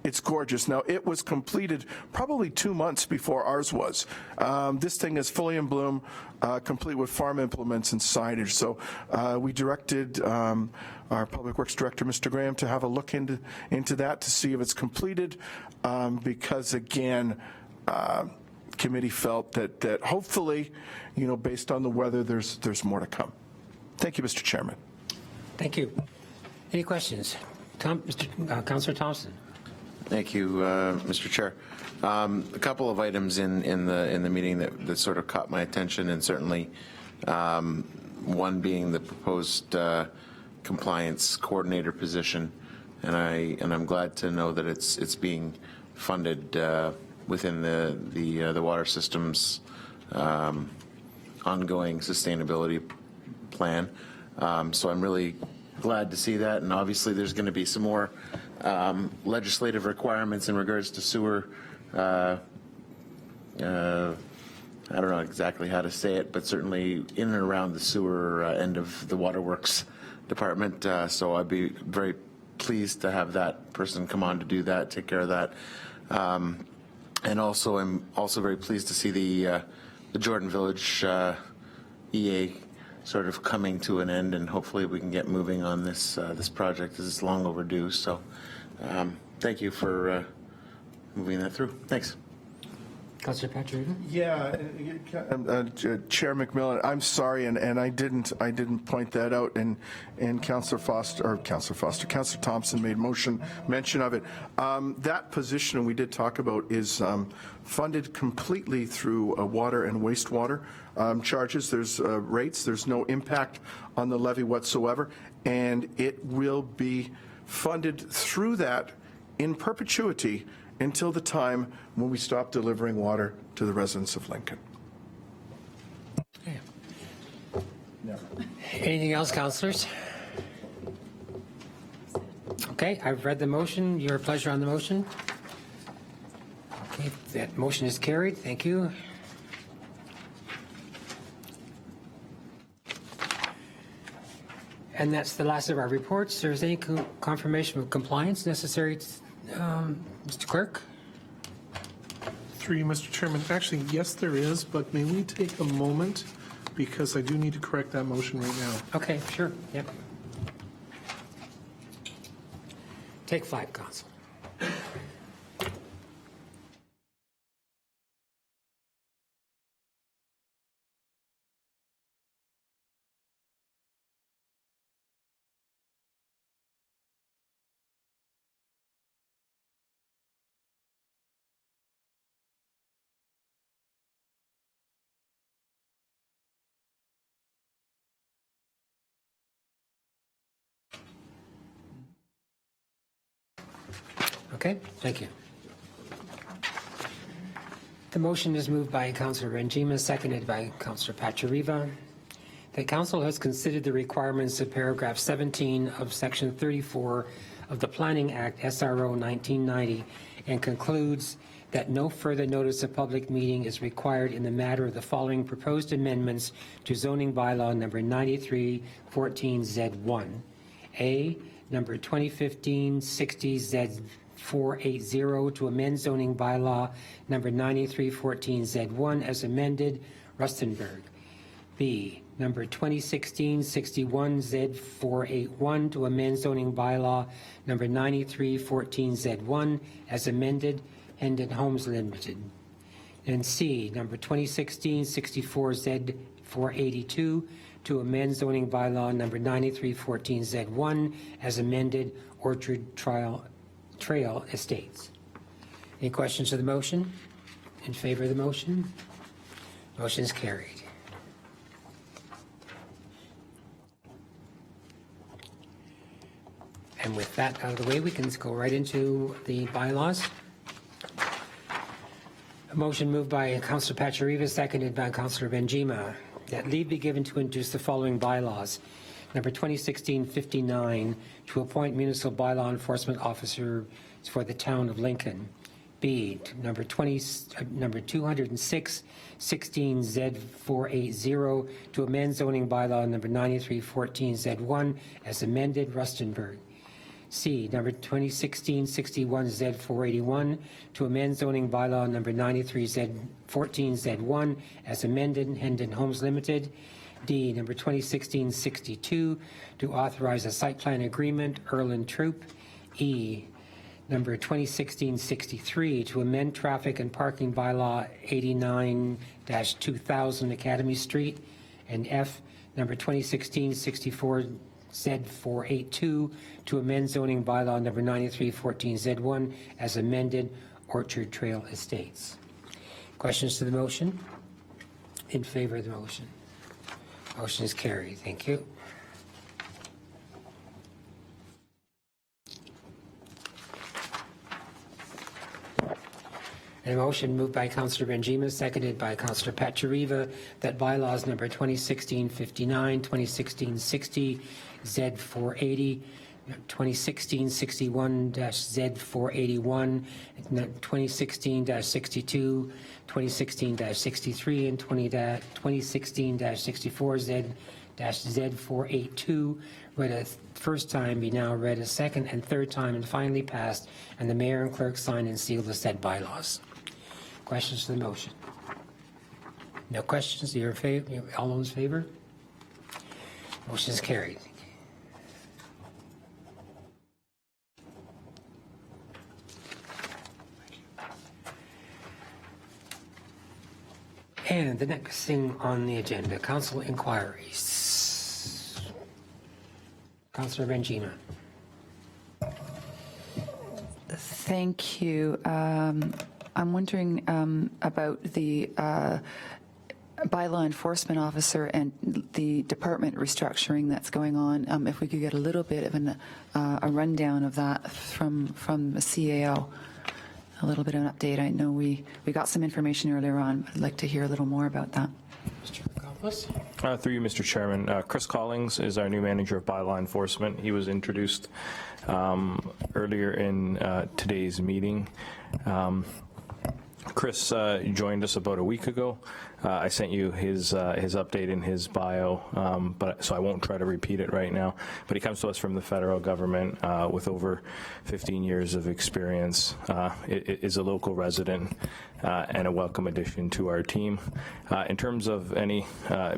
It's gorgeous. Now, it was completed probably 2 months before ours was. This thing is fully in bloom, complete with farm implements and signage. So we directed our Public Works Director, Mr. Graham, to have a look into that to see if it's completed, because, again, committee felt that hopefully, based on the weather, there's more to come. Thank you, Mr. Chairman. Thank you. Any questions? Councillor Thompson. Thank you, Mr. Chair. A couple of items in the meeting that sort of caught my attention, and certainly one being the proposed compliance coordinator position, and I'm glad to know that it's being funded within the water systems ongoing sustainability plan. So I'm really glad to see that, and obviously there's going to be some more legislative requirements in regards to sewer. I don't know exactly how to say it, but certainly in and around the sewer end of the waterworks department. So I'd be very pleased to have that person come on to do that, take care of that. And also, I'm also very pleased to see the Jordan Village EA sort of coming to an end, and hopefully we can get moving on this project, as it's long overdue. So thank you for moving that through. Thanks. Councillor Patrick. Yeah, Chair McMillan, I'm sorry, and I didn't point that out, and Councillor Thompson made mention of it. That position we did talk about is funded completely through water and wastewater charges. There's rates. There's no impact on the levy whatsoever, and it will be funded through that in perpetuity until the time when we stop delivering water to the residents of Lincoln. Okay. Anything else, councillors? Okay, I've read the motion. Your pleasure on the motion? Okay, that motion is carried. Thank you. And that's the last of our reports. There's any confirmation of compliance necessary, Mr. Clerk? Through you, Mr. Chairman. Actually, yes, there is, but may we take a moment, because I do need to correct that motion right now. Okay, sure. Yep. Take 5, Council. Okay, thank you. The motion is moved by Councillor Renjima, seconded by Councillor Pachariva. The council has considered the requirements of paragraph 17 of section 34 of the Planning Act, SRO 1990, and concludes that no further notice of public meeting is required in the matter of the following proposed amendments to zoning bylaw number 9314Z1. A, number 2015-60Z480 to amend zoning bylaw number 9314Z1 as amended, Rustenburg. B, number 2016-61Z481 to amend zoning bylaw number 9314Z1 as amended, Hendon Homes Limited. And C, number 2016-64Z482 to amend zoning bylaw number 9314Z1 as amended, Orchard Trail Estates. Any questions to the motion? In favor of the motion? Motion is carried. And with that out of the way, we can go right into the bylaws. A motion moved by Councillor Pachariva, seconded by Councillor Benjima, that leave be given to introduce the following bylaws. Number 2016-59, to appoint municipal bylaw enforcement officer for the town of Lincoln. B, number 206, 16Z480, to amend zoning bylaw number 9314Z1 as amended, Rustenburg. C, number 2016-61Z481, to amend zoning bylaw number 93Z14Z1 as amended, Hendon Homes Limited. D, number 2016-62, to authorize a site plan agreement, Erland Troop. E, number 2016-63, to amend traffic and parking bylaw 89-2000 Academy Street. And F, number 2016-64, Z482, to amend zoning bylaw number 9314Z1 as amended, Orchard Trail Estates. Questions to the motion? In favor of the motion? Motion is carried. Thank you. A motion moved by Councillor Benjima, seconded by Councillor Pachariva, that bylaws number 2016-59, 2016-60, Z480, 2016-61-Z481, 2016-62, 2016-63, and 2016-64Z-Z482, read a first time, be now read a second and third time, and finally passed, and the mayor and clerk sign and seal the said bylaws. Questions to the motion? No questions? You're in favor? All those in favor? Motion is carried. And the next thing on the agenda, council inquiries. Councillor Benjima. Thank you. I'm wondering about the bylaw enforcement officer and the department restructuring that's going on. If we could get a little bit of a rundown of that from the CAO, a little bit of an update. I know we got some information earlier on, but I'd like to hear a little more about that. Mr. Koppos. Through you, Mr. Chairman. Chris Collings is our new manager of bylaw enforcement. He was introduced earlier in today's meeting. Chris joined us about a week ago. I sent you his update in his bio, so I won't try to repeat it right now. But he comes to us from the federal government with over 15 years of experience. Is a local resident and a welcome addition to our team. In terms of any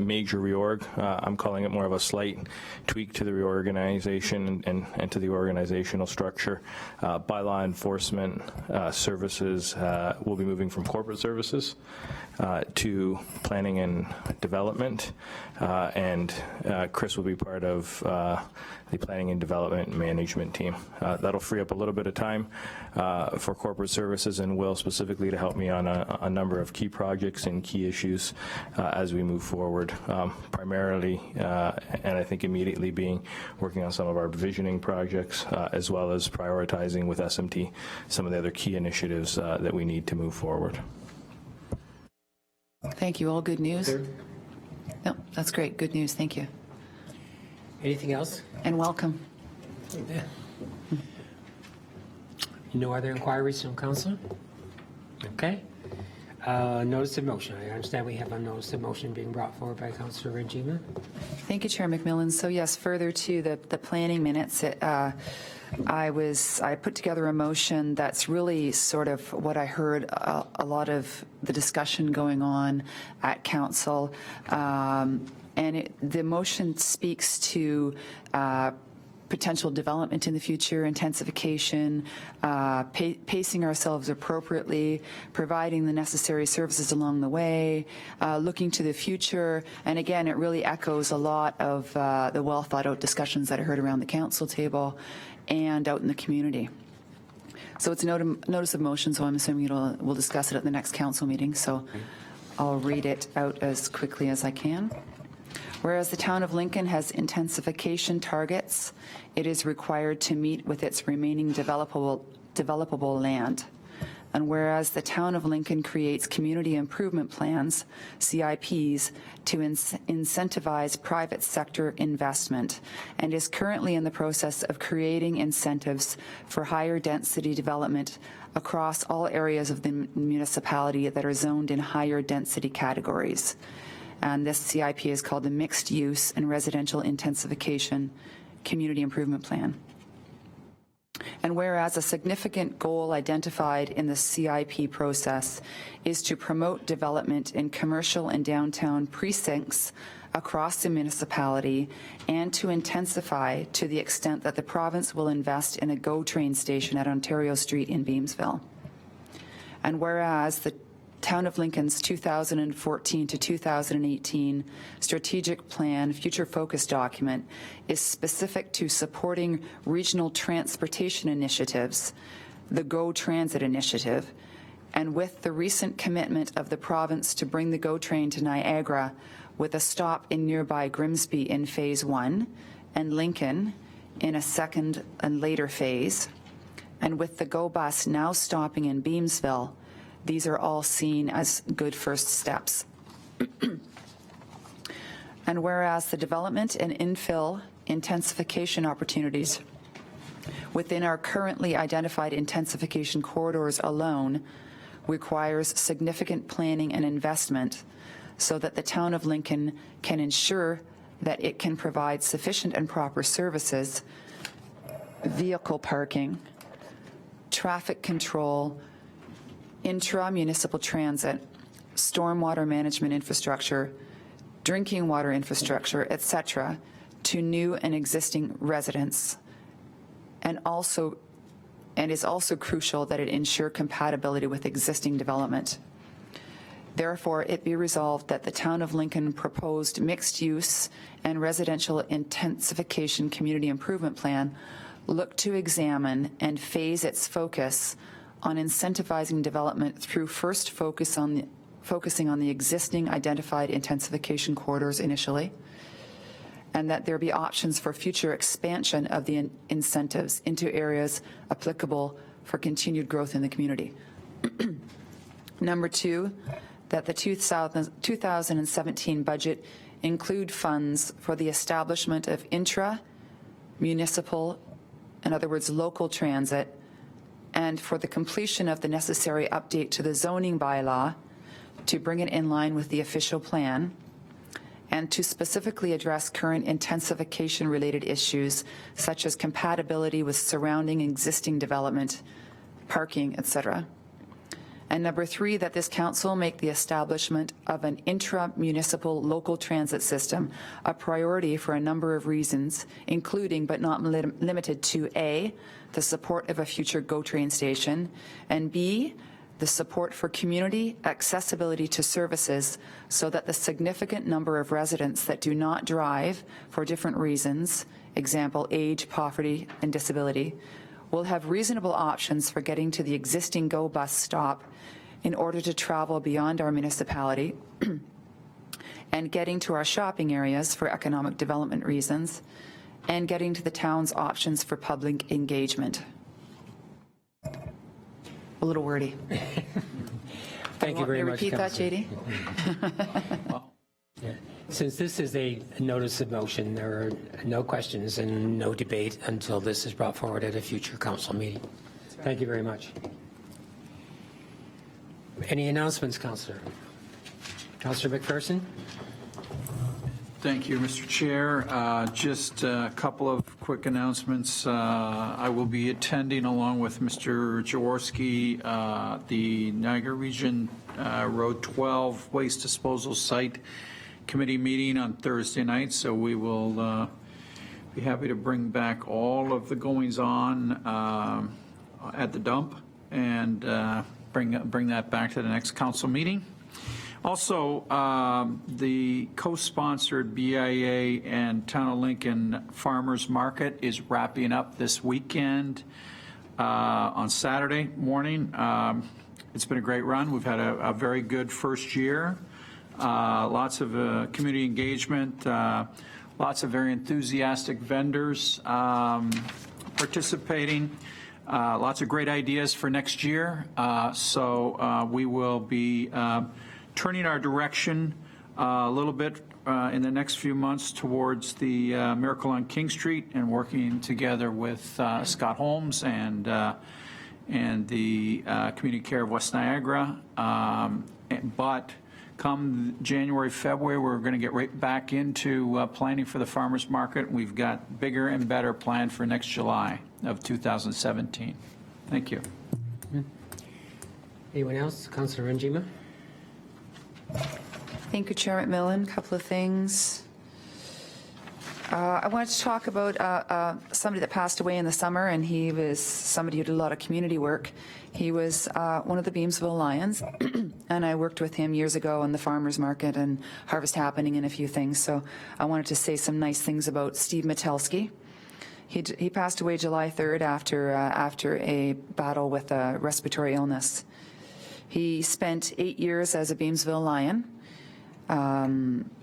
major reorg, I'm calling it more of a slight tweak to the reorganization and to the organizational structure. Bylaw enforcement services will be moving from corporate services to planning and development, and Chris will be part of the planning and development management team. That'll free up a little bit of time for corporate services and will specifically to help me on a number of key projects and key issues as we move forward, primarily and I think immediately being working on some of our visioning projects as well as prioritizing with SMT some of the other key initiatives that we need to move forward. Thank you. All good news? No, that's great. Good news. Thank you. Anything else? And welcome. No other inquiries from council? Okay. Notice of motion. I understand we have a notice of motion being brought forward by Councillor Benjima. Thank you, Chair McMillan. So yes, further to the planning minutes, I put together a motion that's really sort of what I heard a lot of the discussion going on at council, and the motion speaks to potential development in the future, intensification, pacing ourselves appropriately, providing the necessary services along the way, looking to the future. And again, it really echoes a lot of the well thought out discussions that I heard around the council table and out in the community. So it's a notice of motion, so I'm assuming we'll discuss it at the next council meeting. So I'll read it out as quickly as I can. Whereas the town of Lincoln has intensification targets, it is required to meet with its remaining developable land. And whereas the town of Lincoln creates community improvement plans, CIPs, to incentivize private sector investment, and is currently in the process of creating incentives for higher density development across all areas of the municipality that are zoned in higher density categories. And this CIP is called the Mixed Use and Residential Intensification Community Improvement Plan. And whereas a significant goal identified in the CIP process is to promote development in commercial and downtown precincts across the municipality and to intensify to the extent that the province will invest in a GO train station at Ontario Street in Beamsville. And whereas the Town of Lincoln's 2014 to 2018 strategic plan future focus document is specific to supporting regional transportation initiatives, the GO Transit Initiative, and with the recent commitment of the province to bring the GO train to Niagara with a stop in nearby Grimsby in phase 1 and Lincoln in a second and later phase, and with the GO bus now stopping in Beamsville, these are all seen as good first steps. And whereas the development and infill intensification opportunities within our currently identified intensification corridors alone requires significant planning and investment so that the town of Lincoln can ensure that it can provide sufficient and proper services, vehicle parking, traffic control, intra-municipal transit, stormwater management infrastructure, drinking water infrastructure, etc., to new and existing residents, and is also crucial that it ensure compatibility with existing development. Therefore, it be resolved that the Town of Lincoln proposed mixed-use and residential intensification community improvement plan look to examine and phase its focus on incentivizing development through first focusing on the existing identified intensification corridors initially, and that there be options for future expansion of the incentives into areas applicable for continued growth in the community. Number 2, that the 2017 budget include funds for the establishment of intra-municipal, in other words, local transit, and for the completion of the necessary update to the zoning bylaw to bring it in line with the official plan, and to specifically address current intensification-related issues such as compatibility with surrounding existing development, parking, etc. And number 3, that this council make the establishment of an intra-municipal local transit system a priority for a number of reasons, including but not limited to A, the support of a future GO train station, and B, the support for community accessibility to services so that the significant number of residents that do not drive for different reasons, example, age, poverty, and disability, will have reasonable options for getting to the existing GO bus stop in order to travel beyond our municipality and getting to our shopping areas for economic development reasons and getting to the town's options for public engagement. A little wordy. Thank you very much, repeat that, Councillor. JD? Yeah. Since this is a notice of motion, there are no questions and no debate until this is brought forward at a future council meeting. Thank you very much. Any announcements, Councillor? Councillor McPherson? Thank you, Mr. Chair. Just a couple of quick announcements. I will be attending, along with Mr. Jaworski, the Niagara Region Road 12 Waste Disposal Site Committee meeting on Thursday night, so we will be happy to bring back all of the goings-on at the dump and bring that back to the next council meeting. Also, the co-sponsored BIA and Town of Lincoln Farmers Market is wrapping up this weekend on Saturday morning. It's been a great run. We've had a very good first year. lots of community engagement, lots of very enthusiastic vendors participating, lots of great ideas for next year. So we will be turning our direction a little bit in the next few months towards the Miracle on King Street and working together with Scott Holmes and the Community Care of West Niagara. But come January, February, we're going to get right back into planning for the farmers market. We've got bigger and better planned for next July of 2017. Thank you. Anyone else? Councillor Njima? Thank you, Chair McMillan. A couple of things. I wanted to talk about somebody that passed away in the summer, and he was somebody who did a lot of community work. He was one of the Beamsville Lions, and I worked with him years ago on the farmers market and Harvest Happening and a few things. So I wanted to say some nice things about Steve Metelsky. He passed away July 3rd after a battle with a respiratory illness. He spent 8 years as a Beamsville Lion.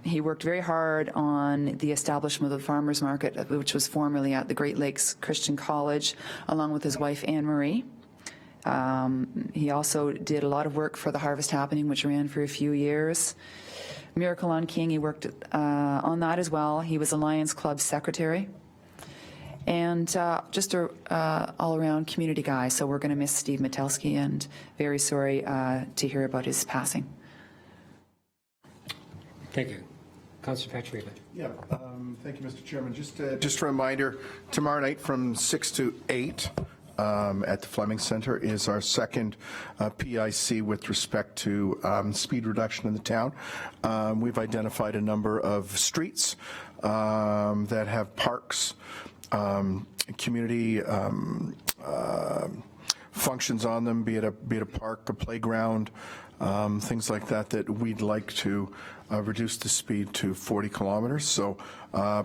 He worked very hard on the establishment of the farmers market, which was formerly at the Great Lakes Christian College, along with his wife, Anne Marie. He also did a lot of work for the Harvest Happening, which ran for a few years. Miracle on King, he worked on that as well. He was a Lions Club secretary. And just a all-around community guy. So we're going to miss Steve Metelsky, and very sorry to hear about his passing. Thank you. Councillor Patrick. Yeah, thank you, Mr. Chairman. Just a reminder, tomorrow night from 6 to 8 at the Fleming Center is our second PIC with respect to speed reduction in the town. We've identified a number of streets that have parks, community functions on them, be it a park, a playground, things like that, that we'd like to reduce the speed to 40 kilometers. So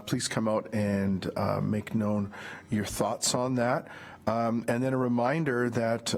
please come out and make known your thoughts on that. And then a reminder that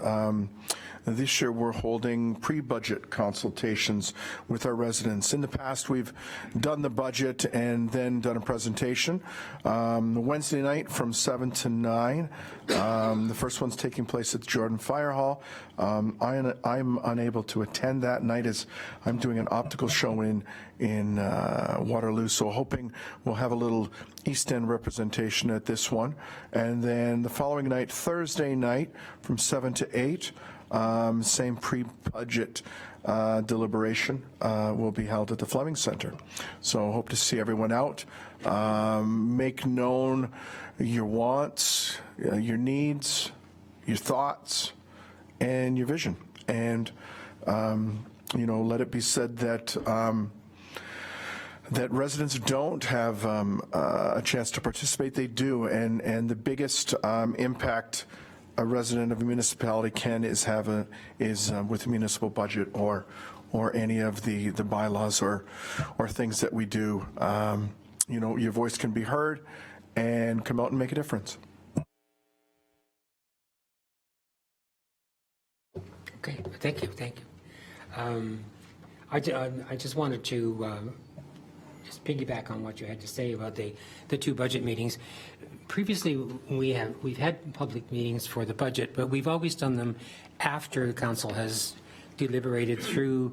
this year we're holding pre-budget consultations with our residents. In the past, we've done the budget and then done a presentation. Wednesday night from 7 to 9. The first one's taking place at the Jordan Fire Hall. I'm unable to attend that night as I'm doing an optical show in Waterloo, so hoping we'll have a little East End representation at this one. And then the following night, Thursday night, from 7 to 8, same pre-budget deliberation will be held at the Fleming Center. So hope to see everyone out. Make known your wants, your needs, your thoughts, and your vision. And, let it be said that that residents don't have a chance to participate. They do, and the biggest impact a resident of a municipality can is with a municipal budget or any of the bylaws or things that we do. Your voice can be heard and come out and make a difference. Okay, thank you. I just wanted to just piggyback on what you had to say about the two budget meetings. Previously, we've had public meetings for the budget, but we've always done them after the council has deliberated through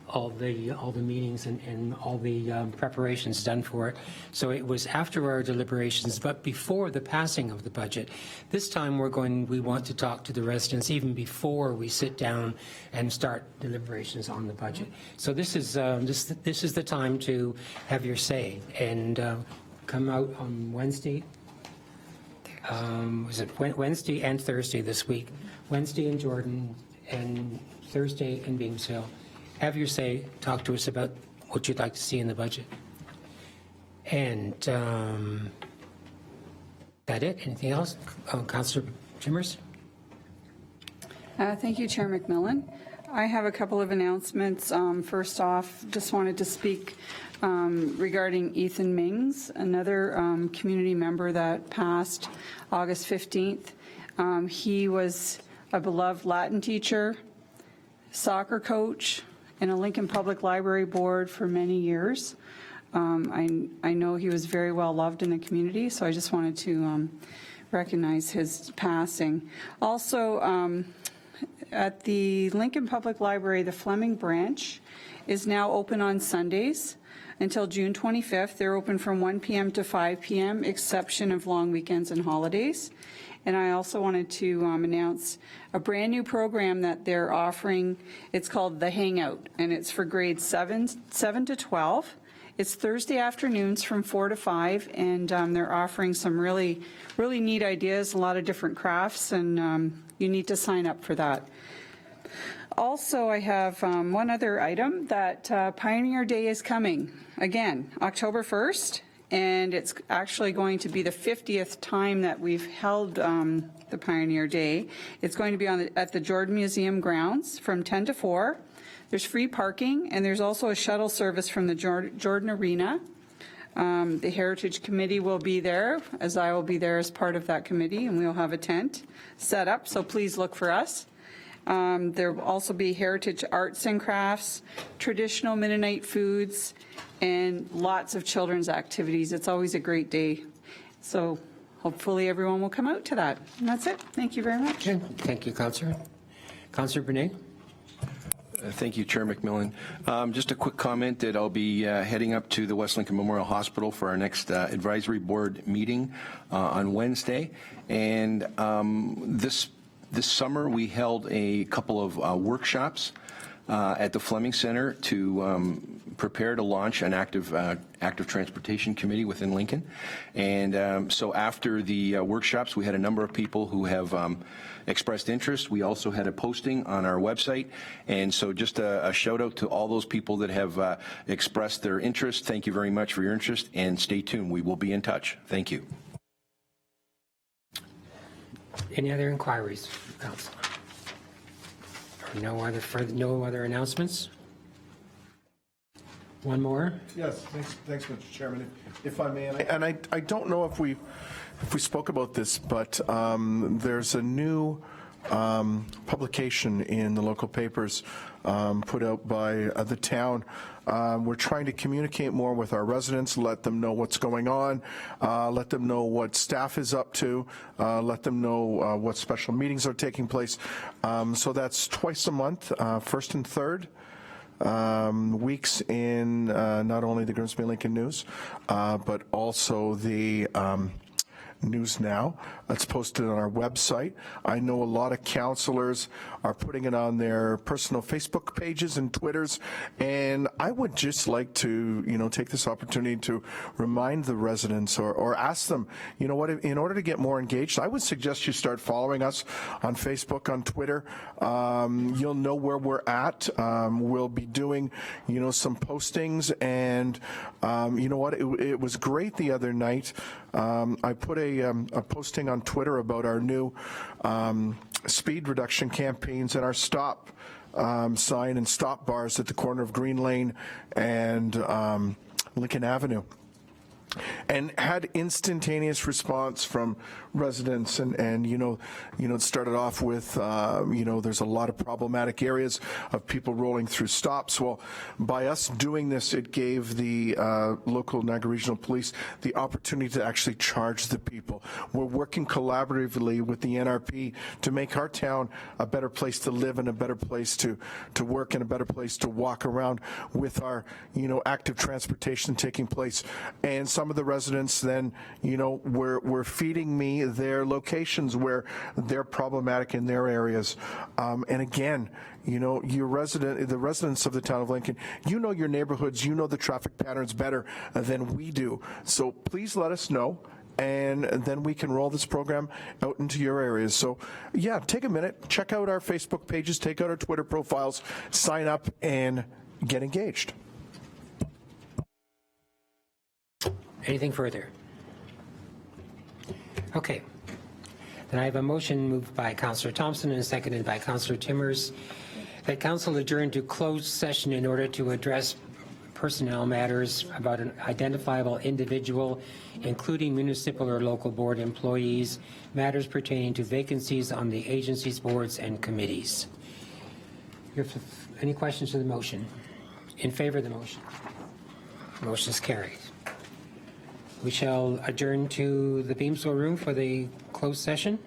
all the meetings and all the preparations done for it. So it was after our deliberations, but before the passing of the budget. This time we want to talk to the residents even before we sit down and start deliberations on the budget. So this is the time to have your say and come out on Wednesday. Was it Wednesday and Thursday this week? Wednesday in Jordan and Thursday in Beamsville. Have your say, talk to us about what you'd like to see in the budget. And that it? Anything else? Councillor Chimmers? Thank you, Chair McMillan. I have a couple of announcements. First off, just wanted to speak regarding Ethan Mings, another community member that passed August 15th. He was a beloved Latin teacher, soccer coach, in a Lincoln Public Library board for many years. I know he was very well loved in the community, so I just wanted to recognize his passing. Also, at the Lincoln Public Library, the Fleming branch is now open on Sundays until June 25th. They're open from 1 p.m. to 5 p.m., exception of long weekends and holidays. And I also wanted to announce a brand new program that they're offering. It's called The Hangout, and it's for grades 7 to 12. It's Thursday afternoons from 4 to 5, and they're offering some really neat ideas, a lot of different crafts, and you need to sign up for that. Also, I have one other item, that Pioneer Day is coming, again, October 1st, and it's actually going to be the 50th time that we've held the Pioneer Day. It's going to be at the Jordan Museum grounds from 10 to 4. There's free parking, and there's also a shuttle service from the Jordan Arena. The Heritage Committee will be there, as I will be there as part of that committee, and we'll have a tent set up, so please look for us. There will also be heritage arts and crafts, traditional Mennonite foods, and lots of children's activities. It's always a great day. So hopefully everyone will come out to that. And that's it. Thank you very much. Thank you, Councillor. Councillor Brunet? Thank you, Chair McMillan. Just a quick comment that I'll be heading up to the West Lincoln Memorial Hospital for our next advisory board meeting on Wednesday. And this summer we held a couple of workshops at the Fleming Center to prepare to launch an active transportation committee within Lincoln. And so after the workshops, we had a number of people who have expressed interest. We also had a posting on our website. And so just a shout out to all those people that have expressed their interest. Thank you very much for your interest, and stay tuned. We will be in touch. Thank you. Any other inquiries, Council? No other announcements? One more? Yes, thanks, Mr. Chairman. If I may, and I don't know if we spoke about this, but there's a new publication in the local papers put out by the town. We're trying to communicate more with our residents, let them know what's going on, let them know what staff is up to, let them know what special meetings are taking place. So that's twice a month, first and third weeks in not only the Grimsby Lincoln News, but also the News Now. It's posted on our website. I know a lot of councillors are putting it on their personal Facebook pages and Twitters, and I would just like to, take this opportunity to remind the residents or ask them, you know what, in order to get more engaged, I would suggest you start following us on Facebook, on Twitter. You'll know where we're at. We'll be doing, some postings, and you know what, it was great the other night. I put a posting on Twitter about our new speed reduction campaigns and our stop sign and stop bars at the corner of Green Lane and Lincoln Avenue, and had instantaneous response from residents, and it started off with there's a lot of problematic areas of people rolling through stops. Well, by us doing this, it gave the local Niagara Regional Police the opportunity to actually charge the people. We're working collaboratively with the NRP to make our town a better place to live and a better place to work and a better place to walk around with our active transportation taking place. And some of the residents then were feeding me their locations where they're problematic in their areas. And again, the residents of the town of Lincoln, your neighborhoods, the traffic patterns better than we do. So please let us know, and then we can roll this program out into your areas. So yeah, take a minute, check out our Facebook pages, take out our Twitter profiles, sign up, and get engaged. Anything further? Okay. Then I have a motion moved by Councillor Thompson and seconded by Councillor Timmers that council adjourn to closed session in order to address personnel matters about an identifiable individual, including municipal or local board employees, matters pertaining to vacancies on the agencies, boards, and committees. Any questions to the motion? In favor of the motion? Motion is carried. We shall adjourn to the Beamsville room for the closed session.